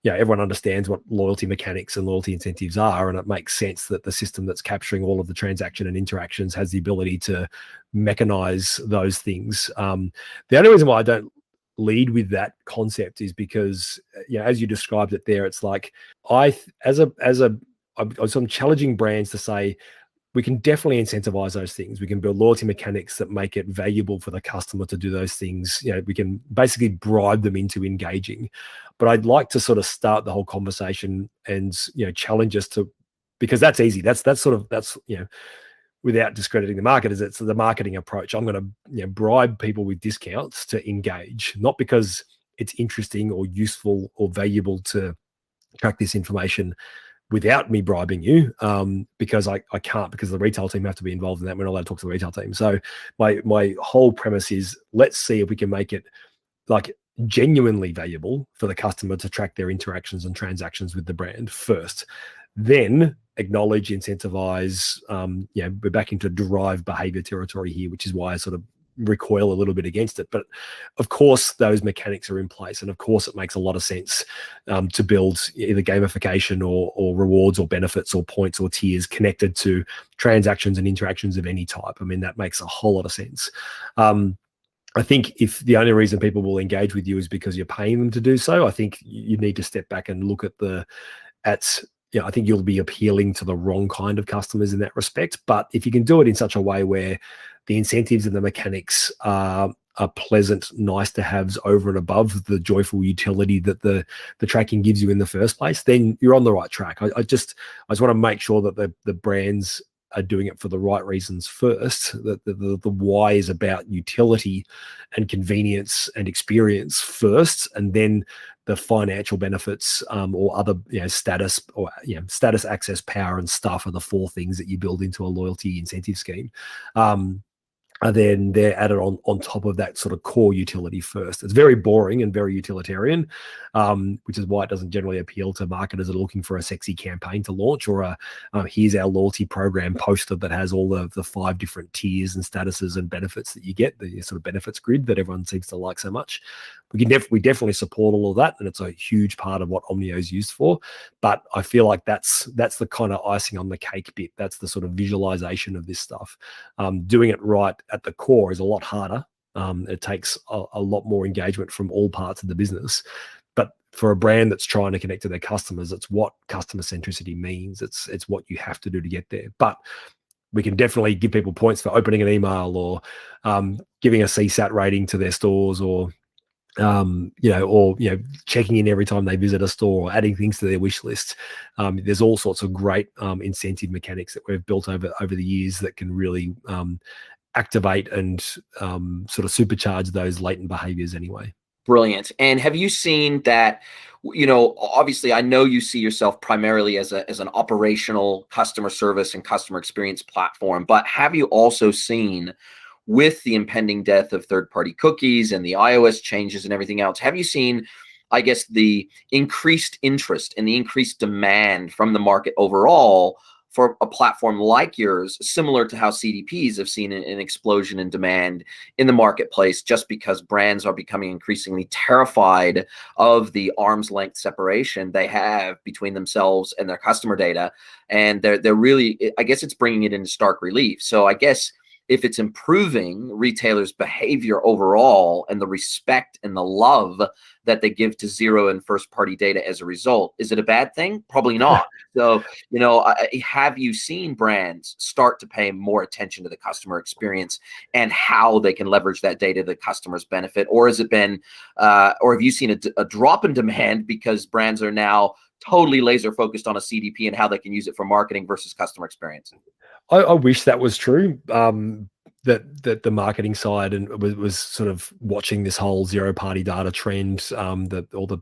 everyone understands what loyalty mechanics and loyalty incentives are, and it makes sense that the system that's capturing all of the transaction and interactions has the ability to mechanize those things. The only reason why I don't lead with that concept is because, as you described it there, it's like I'm challenging brands to say, we can definitely incentivize those things. We can build loyalty mechanics that make it valuable for the customer to do those things. We can basically bribe them into engaging. But I'd like to sort of start the whole conversation and challenge us to, because that's easy. That's without discrediting the market, it's the marketing approach. I'm going to bribe people with discounts to engage, not because it's interesting or useful or valuable to track this information without me bribing you, because I can't, because the retail team have to be involved in that. We're not allowed to talk to the retail team. So my whole premise is, let's see if we can make it like genuinely valuable for the customer to track their interactions and transactions with the brand first. Then acknowledge, incentivize. We're back into derived behavior territory here, which is why I sort of recoil a little bit against it. But of course, those mechanics are in place, and of course, it makes a lot of sense to build either gamification or rewards or benefits or points or tiers connected to transactions and interactions of any type. I mean, that makes a whole lot of sense. I think if the only reason people will engage with you is because you're paying them to do so, I think you need to step back and look I think you'll be appealing to the wrong kind of customers in that respect. But if you can do it in such a way where the incentives and the mechanics are pleasant, nice to haves over and above the joyful utility that the tracking gives you in the first place, then you're on the right track. I just want to make sure that the brands are doing it for the right reasons first. The why is about utility and convenience and experience first, and then the financial benefits or other status or status, access, power, and stuff are the four things that you build into a loyalty incentive scheme. And then they're added on top of that sort of core utility first. It's very boring and very utilitarian, which is why it doesn't generally appeal to marketers that are looking for a sexy campaign to launch, or here's our loyalty program poster that has all the 5 different tiers and statuses and benefits that you get, the sort of benefits grid that everyone seems to like so much. We definitely support all of that, and it's a huge part of what Omneo is used for. But I feel like that's the kind of icing on the cake bit. That's the sort of visualization of this stuff. Doing it right at the core is a lot harder. It takes a lot more engagement from all parts of the business. But for a brand that's trying to connect to their customers, it's what customer centricity means. It's what you have to do to get there. But we can definitely give people points for opening an email, or giving a CSAT rating to their stores, or checking in every time they visit a store, or adding things to their wish list. There's all sorts of great incentive mechanics that we've built over the years that can really activate and sort of supercharge those latent behaviors anyway. Brilliant. And have you seen that, obviously I know you see yourself primarily as an operational customer service and customer experience platform, but have you also seen, with the impending death of third-party cookies and the iOS changes and everything else, have you seen, I guess, the increased interest and the increased demand from the market overall for a platform like yours, similar to how CDPs have seen an explosion in demand in the marketplace, just because brands are becoming increasingly terrified of the arm's length separation they have between themselves and their customer data? And they're really, I guess it's bringing it into stark relief. So I guess if it's improving retailers' behavior overall and the respect and the love that they give to zero and first-party data as a result, is it a bad thing? Probably not. So, have you seen brands start to pay more attention to the customer experience and how they can leverage that data to the customer's benefit? Or has it been, or have you seen a drop in demand because brands are now totally laser focused on a CDP and how they can use it for marketing versus customer experience? I wish that was true. That the marketing side and was sort of watching this whole zero party data trend, all the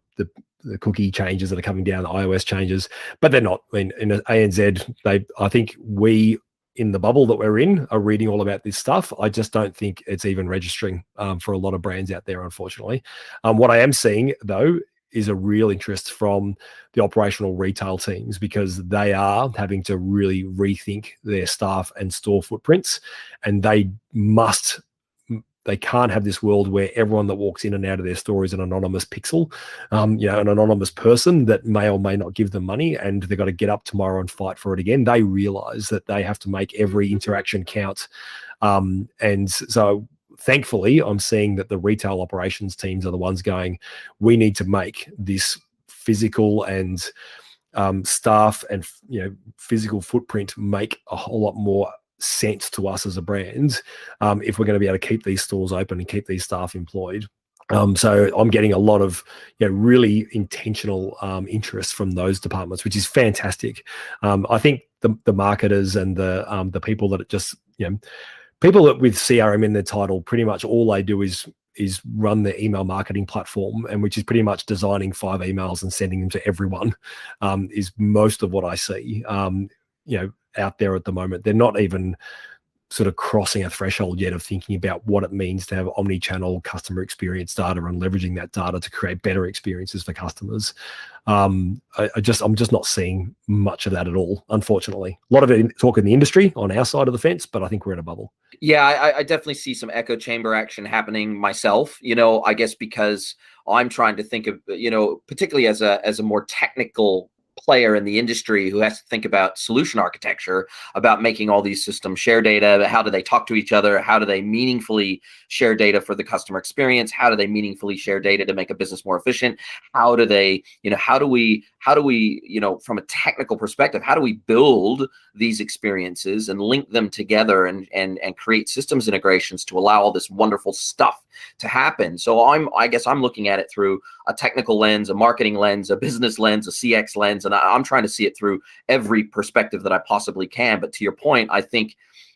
cookie changes that are coming down, the iOS changes, but they're not. I mean, in ANZ, I think we in the bubble that we're in are reading all about this stuff. I just don't think it's even registering for a lot of brands out there, unfortunately. What I am seeing though is a real interest from the operational retail teams, because they are having to really rethink their staff and store footprints, and they can't have this world where everyone that walks in and out of their store is an anonymous pixel, an anonymous person that may or may not give them money, and they've got to get up tomorrow and fight for it again. They realize that they have to make every interaction count. And so thankfully, I'm seeing that the retail operations teams are the ones going, we need to make this physical and staff and physical footprint make a whole lot more sense to us as a brand if we're going to be able to keep these stores open and keep these staff employed. So I'm getting a lot of really intentional interest from those departments, which is fantastic. I think the marketers and the people that just people that with CRM in their title, pretty much all they do is run the email marketing platform, and which is pretty much designing 5 emails and sending them to everyone, is most of what I see out there at the moment. They're not even sort of crossing a threshold yet of thinking about what it means to have omni-channel customer experience data and leveraging that data to create better experiences for customers. I'm just not seeing much of that at all, unfortunately. A lot of it talk in the industry on our side of the fence, but I think we're in a bubble. Yeah, I definitely see some echo chamber action happening myself, I guess because I'm trying to think of, particularly as a more technical player in the industry who has to think about solution architecture, about making all these systems share data. How do they talk to each other? How do they meaningfully share data for the customer experience? How do they meaningfully share data to make a business more efficient? How do they, how do we, from a technical perspective, how do we build these experiences and link them together and create systems integrations to allow all this wonderful stuff to happen? So I guess I'm looking at it through a technical lens, a marketing lens, a business lens, a CX lens, and I'm trying to see it through every perspective that I possibly can. But to your point, I think,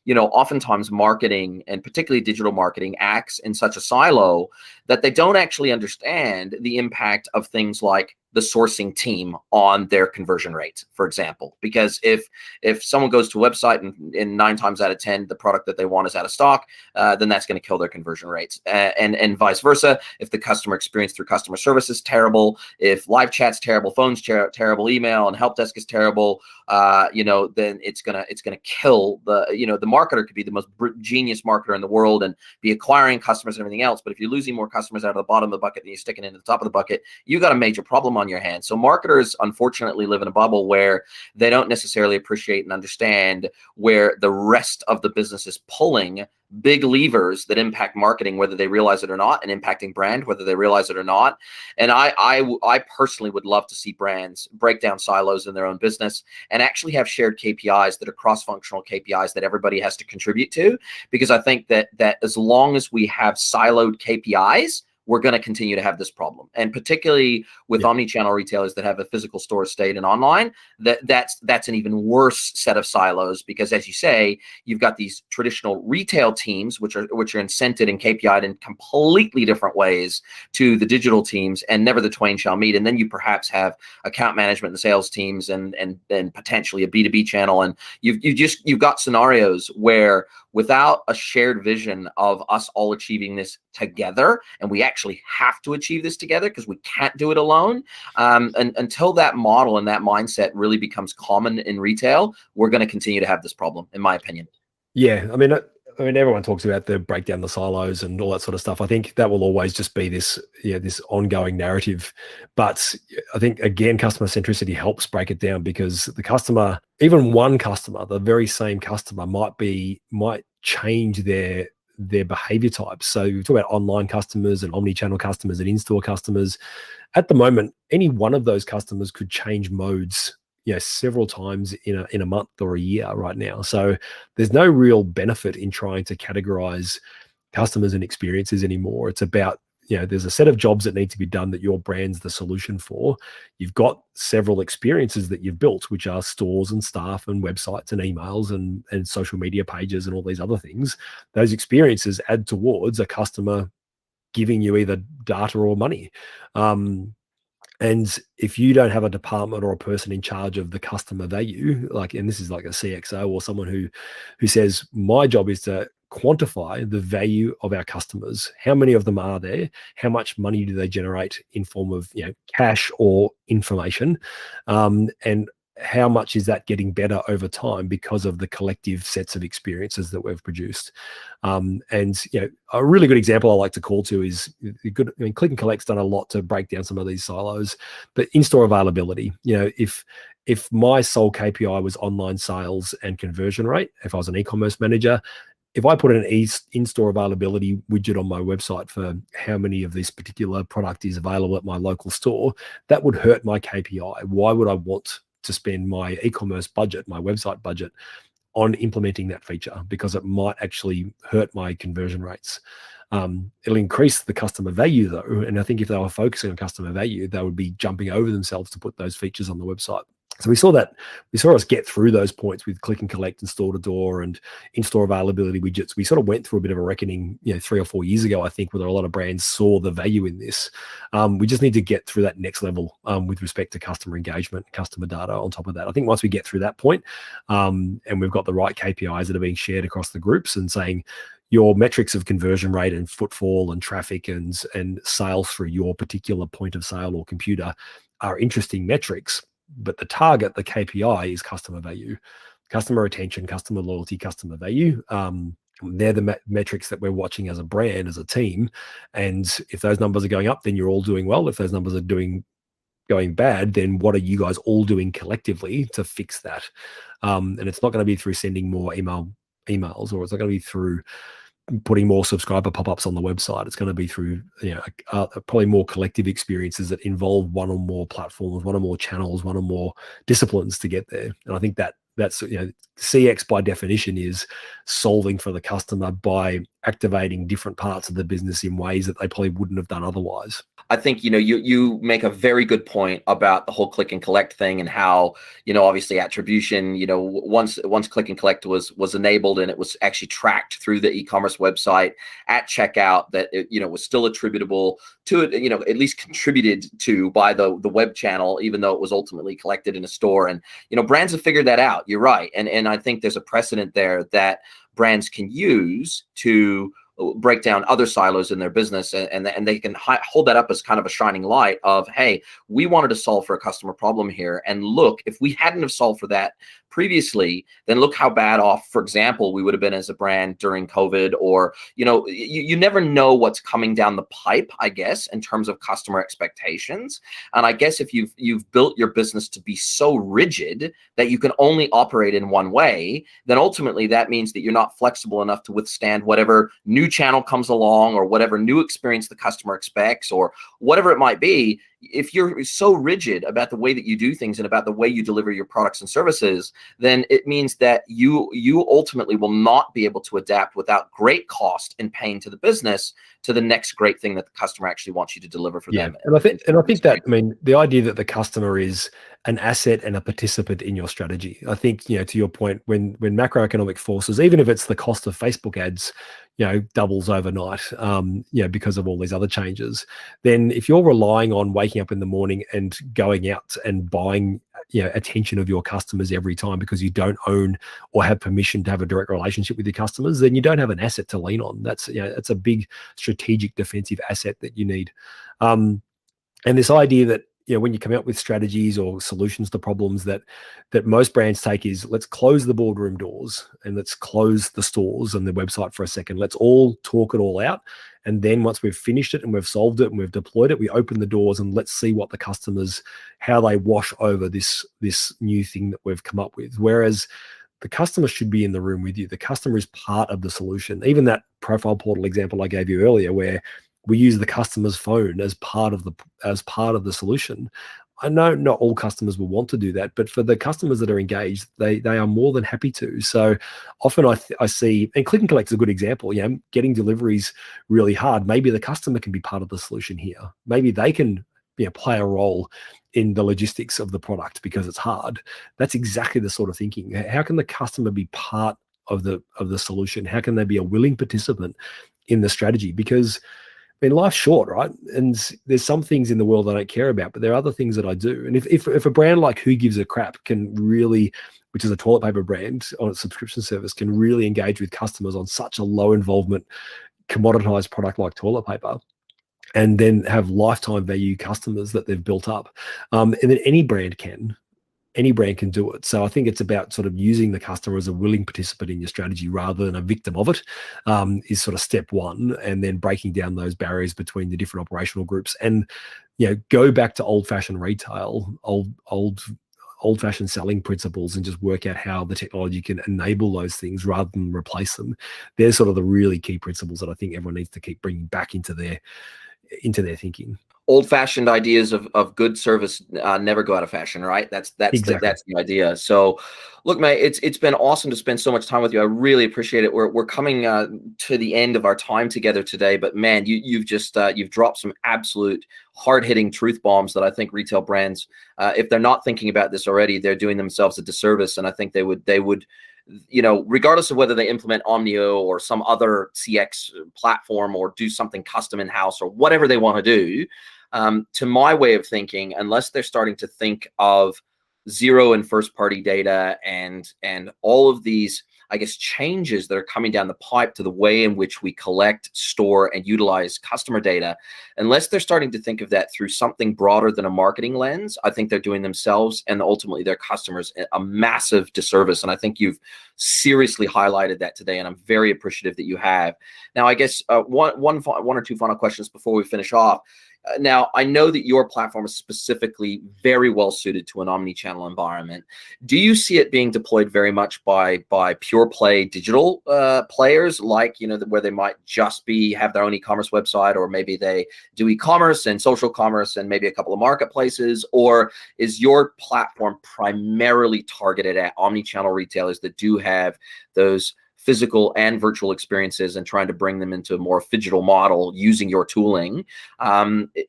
oftentimes marketing, and particularly digital marketing, acts in such a silo that they don't actually understand the impact of things like the sourcing team on their conversion rate, for example. Because if someone goes to a website and 9 times out of 10 the product that they want is out of stock, then that's going to kill their conversion rates, and vice versa. If the customer experience through customer service is terrible, if live chat's terrible, phone's terrible, email and help desk is terrible, then it's gonna kill the marketer. Could be the most genius marketer in the world and be acquiring customers and everything else, but if you're losing more customers out of the bottom of the bucket than you're sticking into the top of the bucket, you got a major problem on your hands. So marketers unfortunately live in a bubble where they don't necessarily appreciate and understand where the rest of the business is pulling big levers that impact marketing, whether they realize it or not, and impacting brand, whether they realize it or not. And I personally would love to see brands break down silos in their own business and actually have shared KPIs that are cross-functional KPIs that everybody has to contribute to, because I think that as long as we have siloed KPIs, we're going to continue to have this problem. And particularly with omni-channel retailers that have a physical store estate and online, that's an even worse set of silos, because as you say, you've got these traditional retail teams which are incented and KPI'd in completely different ways to the digital teams, and never the twain shall meet. And then you perhaps have account management and sales teams and potentially a B2B channel, and you've got scenarios where without a shared vision of us all achieving this together, and we actually have to achieve this together because we can't do it alone, and until that model and that mindset really becomes common in retail, we're going to continue to have this problem, in my opinion. Yeah, I mean, everyone talks about the break down the silos and all that sort of stuff. I think that will always just be this ongoing narrative. But I think, again, customer centricity helps break it down, because the customer, even one customer, the very same customer might change their behavior types. So we talk about online customers and omni-channel customers and in-store customers. At the moment, any one of those customers could change modes several times in a month or a year right now. So there's no real benefit in trying to categorize customers and experiences anymore. It's about, there's a set of jobs that need to be done that your brand's the solution for. You've got several experiences that you've built, which are stores and staff and websites and emails and social media pages and all these other things. Those experiences add towards a customer giving you either data or money. And if you don't have a department or a person in charge of the customer value, and this is like a CXO or someone who says, my job is to quantify the value of our customers. How many of them are there? How much money do they generate in form of cash or information? And how much is that getting better over time because of the collective sets of experiences that we've produced? And a really good example I like to call to is Click and Collect's done a lot to break down some of these silos, but in-store availability. If my sole KPI was online sales and conversion rate, if I was an e-commerce manager, if I put an in-store availability widget on my website for how many of this particular product is available at my local store, that would hurt my KPI. Why would I want to spend my e-commerce budget, my website budget, on implementing that feature? Because it might actually hurt my conversion rates. It'll increase the customer value though. And I think if they were focusing on customer value, they would be jumping over themselves to put those features on the website. So we saw us get through those points with click and collect and store to door and in-store availability widgets. We sort of went through a bit of a reckoning, 3 or 4 years ago, I think, where a lot of brands saw the value in this. We just need to get through that next level with respect to customer engagement, customer data on top of that. I think once we get through that point, and we've got the right KPIs that are being shared across the groups and saying, your metrics of conversion rate and footfall and traffic and sales through your particular point of sale or computer are interesting metrics, but the target, the KPI, is customer value, customer retention, customer loyalty, customer value. They're the metrics that we're watching as a brand, as a team. And if those numbers are going up, then you're all doing well. If those numbers are going bad, then what are you guys all doing collectively to fix that? And it's not going to be through sending more emails, or it's not going to be through putting more subscriber pop-ups on the website. It's going to be through probably more collective experiences that involve one or more platforms, one or more channels, one or more disciplines to get there. And I think that's CX by definition is solving for the customer by activating different parts of the business in ways that they probably wouldn't have done otherwise. I think, you make a very good point about the whole click and collect thing, and how, obviously attribution, once click and collect was enabled and it was actually tracked through the e-commerce website at checkout, that it, was still attributable to it, at least contributed to by the web channel, even though it was ultimately collected in a store. And, brands have figured that out. You're right. And I think there's a precedent there that brands can use to break down other silos in their business, and they can hold that up as kind of a shining light of, hey, we wanted to solve for a customer problem here, and look, if we hadn't have solved for that previously, then look how bad off, for example, we would have been as a brand during COVID. Or you never know what's coming down the pipe, I guess, in terms of customer expectations. And I guess if you've built your business to be so rigid that you can only operate in one way, then ultimately that means that you're not flexible enough to withstand whatever new channel comes along, or whatever new experience the customer expects, or whatever it might be. If you're so rigid about the way that you do things and about the way you deliver your products and services, then it means that you ultimately will not be able to adapt without great cost and pain to the business to the next great thing that the customer actually wants you to deliver for them. And I think that, the idea that the customer is an asset and a participant in your strategy. I think, to your point, when macroeconomic forces, even if it's the cost of Facebook ads, doubles overnight, because of all these other changes, then if you're relying on waking up in the morning and going out and buying, attention of your customers every time because you don't own or have permission to have a direct relationship with your customers, then you don't have an asset to lean on. That's a big strategic defensive asset that you need. And this idea that, when you come up with strategies or solutions to problems that most brands take is, let's close the boardroom doors and let's close the stores and the website for a second. Let's all talk it all out. And then once we've finished it and we've solved it and we've deployed it, we open the doors and let's see what the customers, how they wash over this new thing that we've come up with. Whereas the customer should be in the room with you. The customer is part of the solution. Even that profile portal example I gave you earlier, where we use the customer's phone as part of the solution. I know not all customers will want to do that, but for the customers that are engaged, they are more than happy to. So often I see, and click and collect is a good example. Getting deliveries really hard. Maybe the customer can be part of the solution here. Maybe they can play a role in the logistics of the product because it's hard. That's exactly the sort of thinking. How can the customer be part of the solution? How can they be a willing participant in the strategy? Because life's short, right? And there's some things in the world I don't care about, but there are other things that I do. And if a brand like Who Gives a Crap can really, which is a toilet paper brand on its subscription service, can really engage with customers on such a low involvement, commoditized product like toilet paper, and then have lifetime value customers that they've built up, and then any brand can do it. So I think it's about sort of using the customer as a willing participant in your strategy rather than a victim of it, is sort of step one, and then breaking down those barriers between the different operational groups and, go back to old-fashioned retail, old old-fashioned selling principles and just work out how the technology can enable those things rather than replace them. They're sort of the really key principles that I think everyone needs to keep bringing back into their thinking. Old-fashioned ideas of good service never go out of fashion, right? That's Exactly. that's the idea. So, look, mate, it's been awesome to spend so much time with you. I really appreciate it. We're coming to the end of our time together today, but man, you've just you've dropped some absolute hard-hitting truth bombs that I think retail brands, if they're not thinking about this already, they're doing themselves a disservice. And I think they would, you know, regardless of whether they implement Omneo or some other CX platform or do something custom in-house or whatever they want to do, to my way of thinking, unless they're starting to think of zero and first-party data and all of these, I guess, changes that are coming down the pipe to the way in which we collect, store, and utilize customer data, unless they're starting to think of that through something broader than a marketing lens, I think they're doing themselves and ultimately their customers a massive disservice. And I think you've seriously highlighted that today, and I'm very appreciative that you have. Now, I guess one or two final questions before we finish off. Now, I know that your platform is specifically very well suited to an omni-channel environment. Do you see it being deployed very much by pure play digital players, like, you know, where they might just have their own e-commerce website, or maybe they do e-commerce and social commerce and maybe a couple of marketplaces? Or is your platform primarily targeted at omni-channel retailers that do have those physical and virtual experiences and trying to bring them into a more phygital model using your tooling?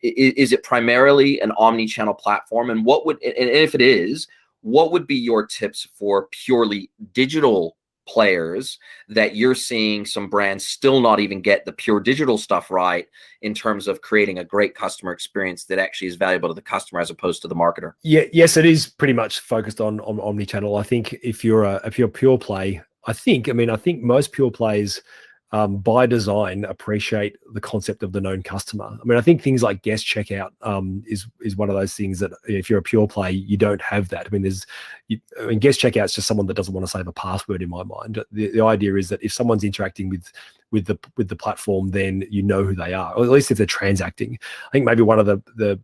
Is it primarily an omni-channel platform? And if it is, what would be your tips for purely digital players that you're seeing some brands still not even get the pure digital stuff right in terms of creating a great customer experience that actually is valuable to the customer as opposed to the marketer? Yeah, yes, it is pretty much focused on omni-channel. I think if you're pure play, I think most pure plays by design appreciate the concept of the known customer. I mean, I think things like guest checkout is one of those things that if you're a pure play, you don't have that. I mean, guest checkout is just someone that doesn't want to save a password in my mind. The idea is that if someone's interacting with the platform, then you know who they are, or at least if they're transacting. I think maybe one of the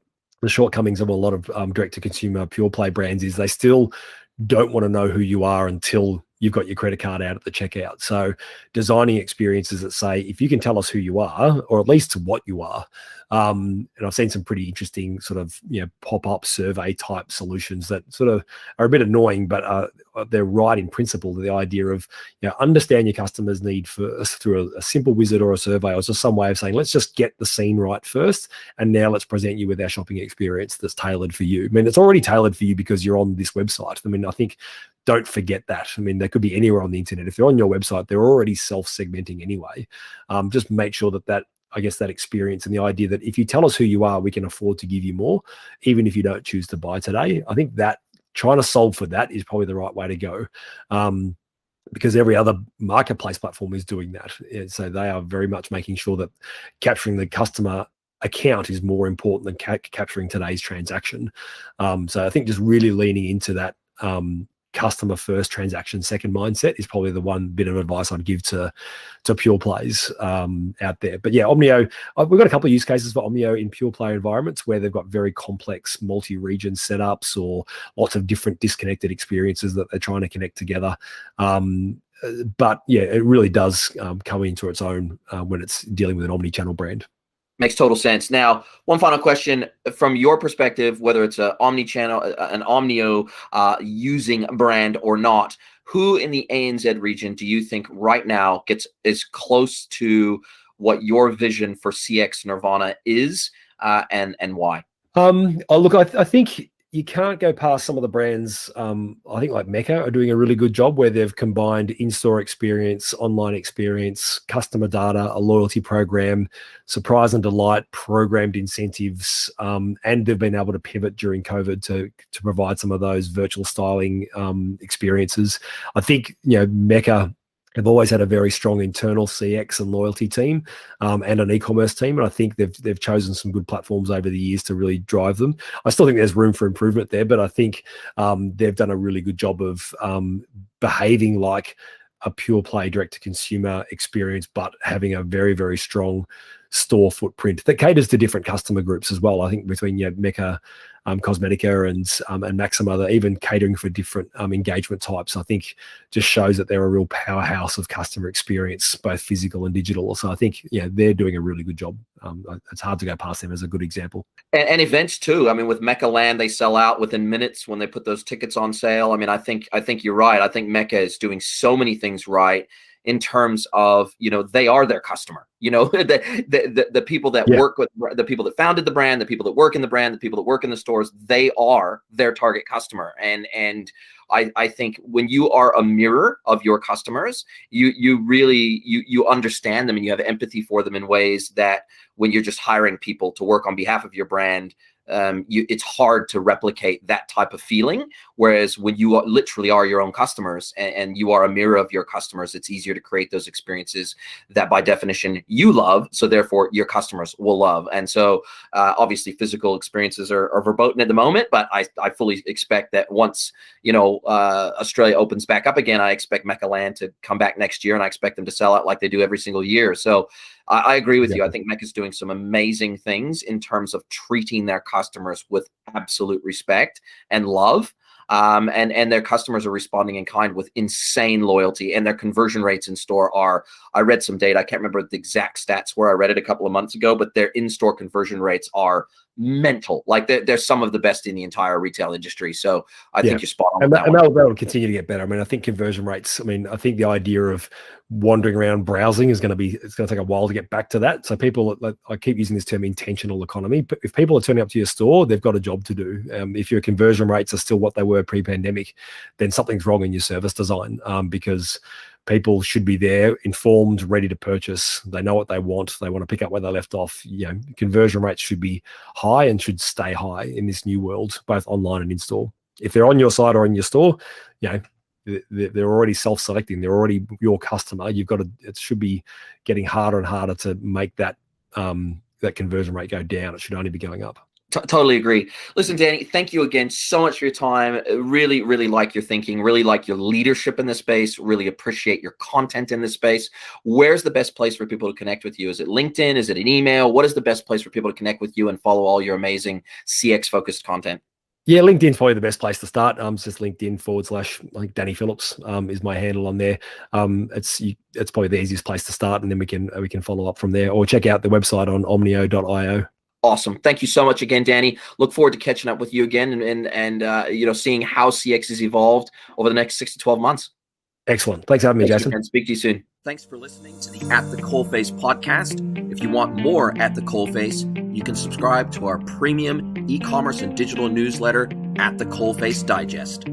shortcomings of a lot of direct-to-consumer pure play brands is they still don't want to know who you are until you've got your credit card out at the checkout. So designing experiences that say, if you can tell us who you are, or at least what you are, and I've seen some pretty interesting sort of, you know, pop-up survey type solutions that sort of are a bit annoying, but they're right in principle. The idea of, you know, understand your customer's need first through a simple wizard or a survey, or just some way of saying, let's just get the scene right first, and now let's present you with our shopping experience that's tailored for you. I mean, it's already tailored for you because you're on this website. I mean, I think, don't forget that. I mean, they could be anywhere on the internet. If they're on your website, they're already self-segmenting anyway. Just make sure that I guess that experience and the idea that if you tell us who you are, we can afford to give you more, even if you don't choose to buy today. I think that trying to solve for that is probably the right way to go. Because every other marketplace platform is doing that. So they are very much making sure that capturing the customer account is more important than capturing today's transaction. So I think just really leaning into that customer first, transaction second mindset is probably the one bit of advice I'd give to pure plays out there. But yeah, Omneo, we've got a couple of use cases for Omneo in pure play environments where they've got very complex multi-region setups or lots of different disconnected experiences that they're trying to connect together. But yeah, it really does come into its own when it's dealing with an omni-channel brand. Makes total sense. Now, one final question from your perspective, whether it's an omni-channel, an Omneo using brand or not, who in the ANZ region do you think right now is close to what your vision for CX Nirvana is, and why? Look, I think you can't go past some of the brands. I think like Mecca are doing a really good job where they've combined in-store experience, online experience, customer data, a loyalty program, surprise and delight, programmed incentives, and they've been able to pivot during COVID to provide some of those virtual styling experiences. I think, you know, Mecca have always had a very strong internal CX and loyalty team and an e-commerce team. And I think they've chosen some good platforms over the years to really drive them. I still think there's room for improvement there, but I think they've done a really good job of behaving like a pure play direct to consumer experience, but having a very, very strong store footprint that caters to different customer groups as well. I think between Mecca, Cosmetica, and Maxima, they're even catering for different engagement types. I think just shows that they're a real powerhouse of customer experience, both physical and digital. So I think they're doing a really good job. It's hard to go past them as a good example. And events too. I mean, with Mecca Land, they sell out within minutes when they put those tickets on sale. I mean, I think you're right. I think Mecca is doing so many things right in terms of, they are their customer. The people that work with, the people that founded the brand, the people that work in the brand, the people that work in the stores, they are their target customer. And I think when you are a mirror of your customers, you really understand them and you have empathy for them in ways that when you're just hiring people to work on behalf of your brand, it's hard to replicate that type of feeling. Whereas when you literally are your own customers and you are a mirror of your customers, it's easier to create those experiences that by definition you love. So therefore your customers will love. And so obviously physical experiences are verboten at the moment, but I fully expect that once, Australia opens back up again, I expect Mecca Land to come back next year and I expect them to sell out like they do every single year. So I agree with you. I think Mecca's doing some amazing things in terms of treating their customers with absolute respect and love. And their customers are responding in kind with insane loyalty, and their conversion rates in store are, I read some data, I can't remember the exact stats where I read it a couple of months ago, but their in-store conversion rates are mental. Like they're some of the best in the entire retail industry. So I think you're spot on. And that'll continue to get better. I mean, I think conversion rates, I think the idea of wandering around browsing it's going to take a while to get back to that. So people, I keep using this term intentional economy, but if people are turning up to your store, they've got a job to do. If your conversion rates are still what they were pre-pandemic, then something's wrong in your service design, because people should be there, informed, ready to purchase. They know what they want. They want to pick up where they left off. Conversion rates should be high and should stay high in this new world, both online and in store. If they're on your site or in your store, they're already self-selecting. They're already your customer. It should be getting harder and harder to make that conversion rate go down. It should only be going up. Totally agree. Listen, Danny, thank you again so much for your time. Really, really like your thinking, really like your leadership in this space, really appreciate your content in this space. Where's the best place for people to connect with you? Is it LinkedIn? Is it an email? What is the best place for people to connect with you and follow all your amazing CX-focused content? Yeah, LinkedIn's probably the best place to start. It's just LinkedIn / like Danny Phillips is my handle on there. It's probably the easiest place to start, and then we can follow up from there, or check out the website on omneo.io. Awesome. Thank you so much again, Danny. Look forward to catching up with you again and seeing how CX has evolved over the next 6 to 12 months. Excellent. Thanks for having me, Jason. And speak to you soon. Thanks for listening to the At the Coalface podcast. If you want more At the Coalface, you can subscribe to our premium e-commerce and digital newsletter, At the Coalface Digest.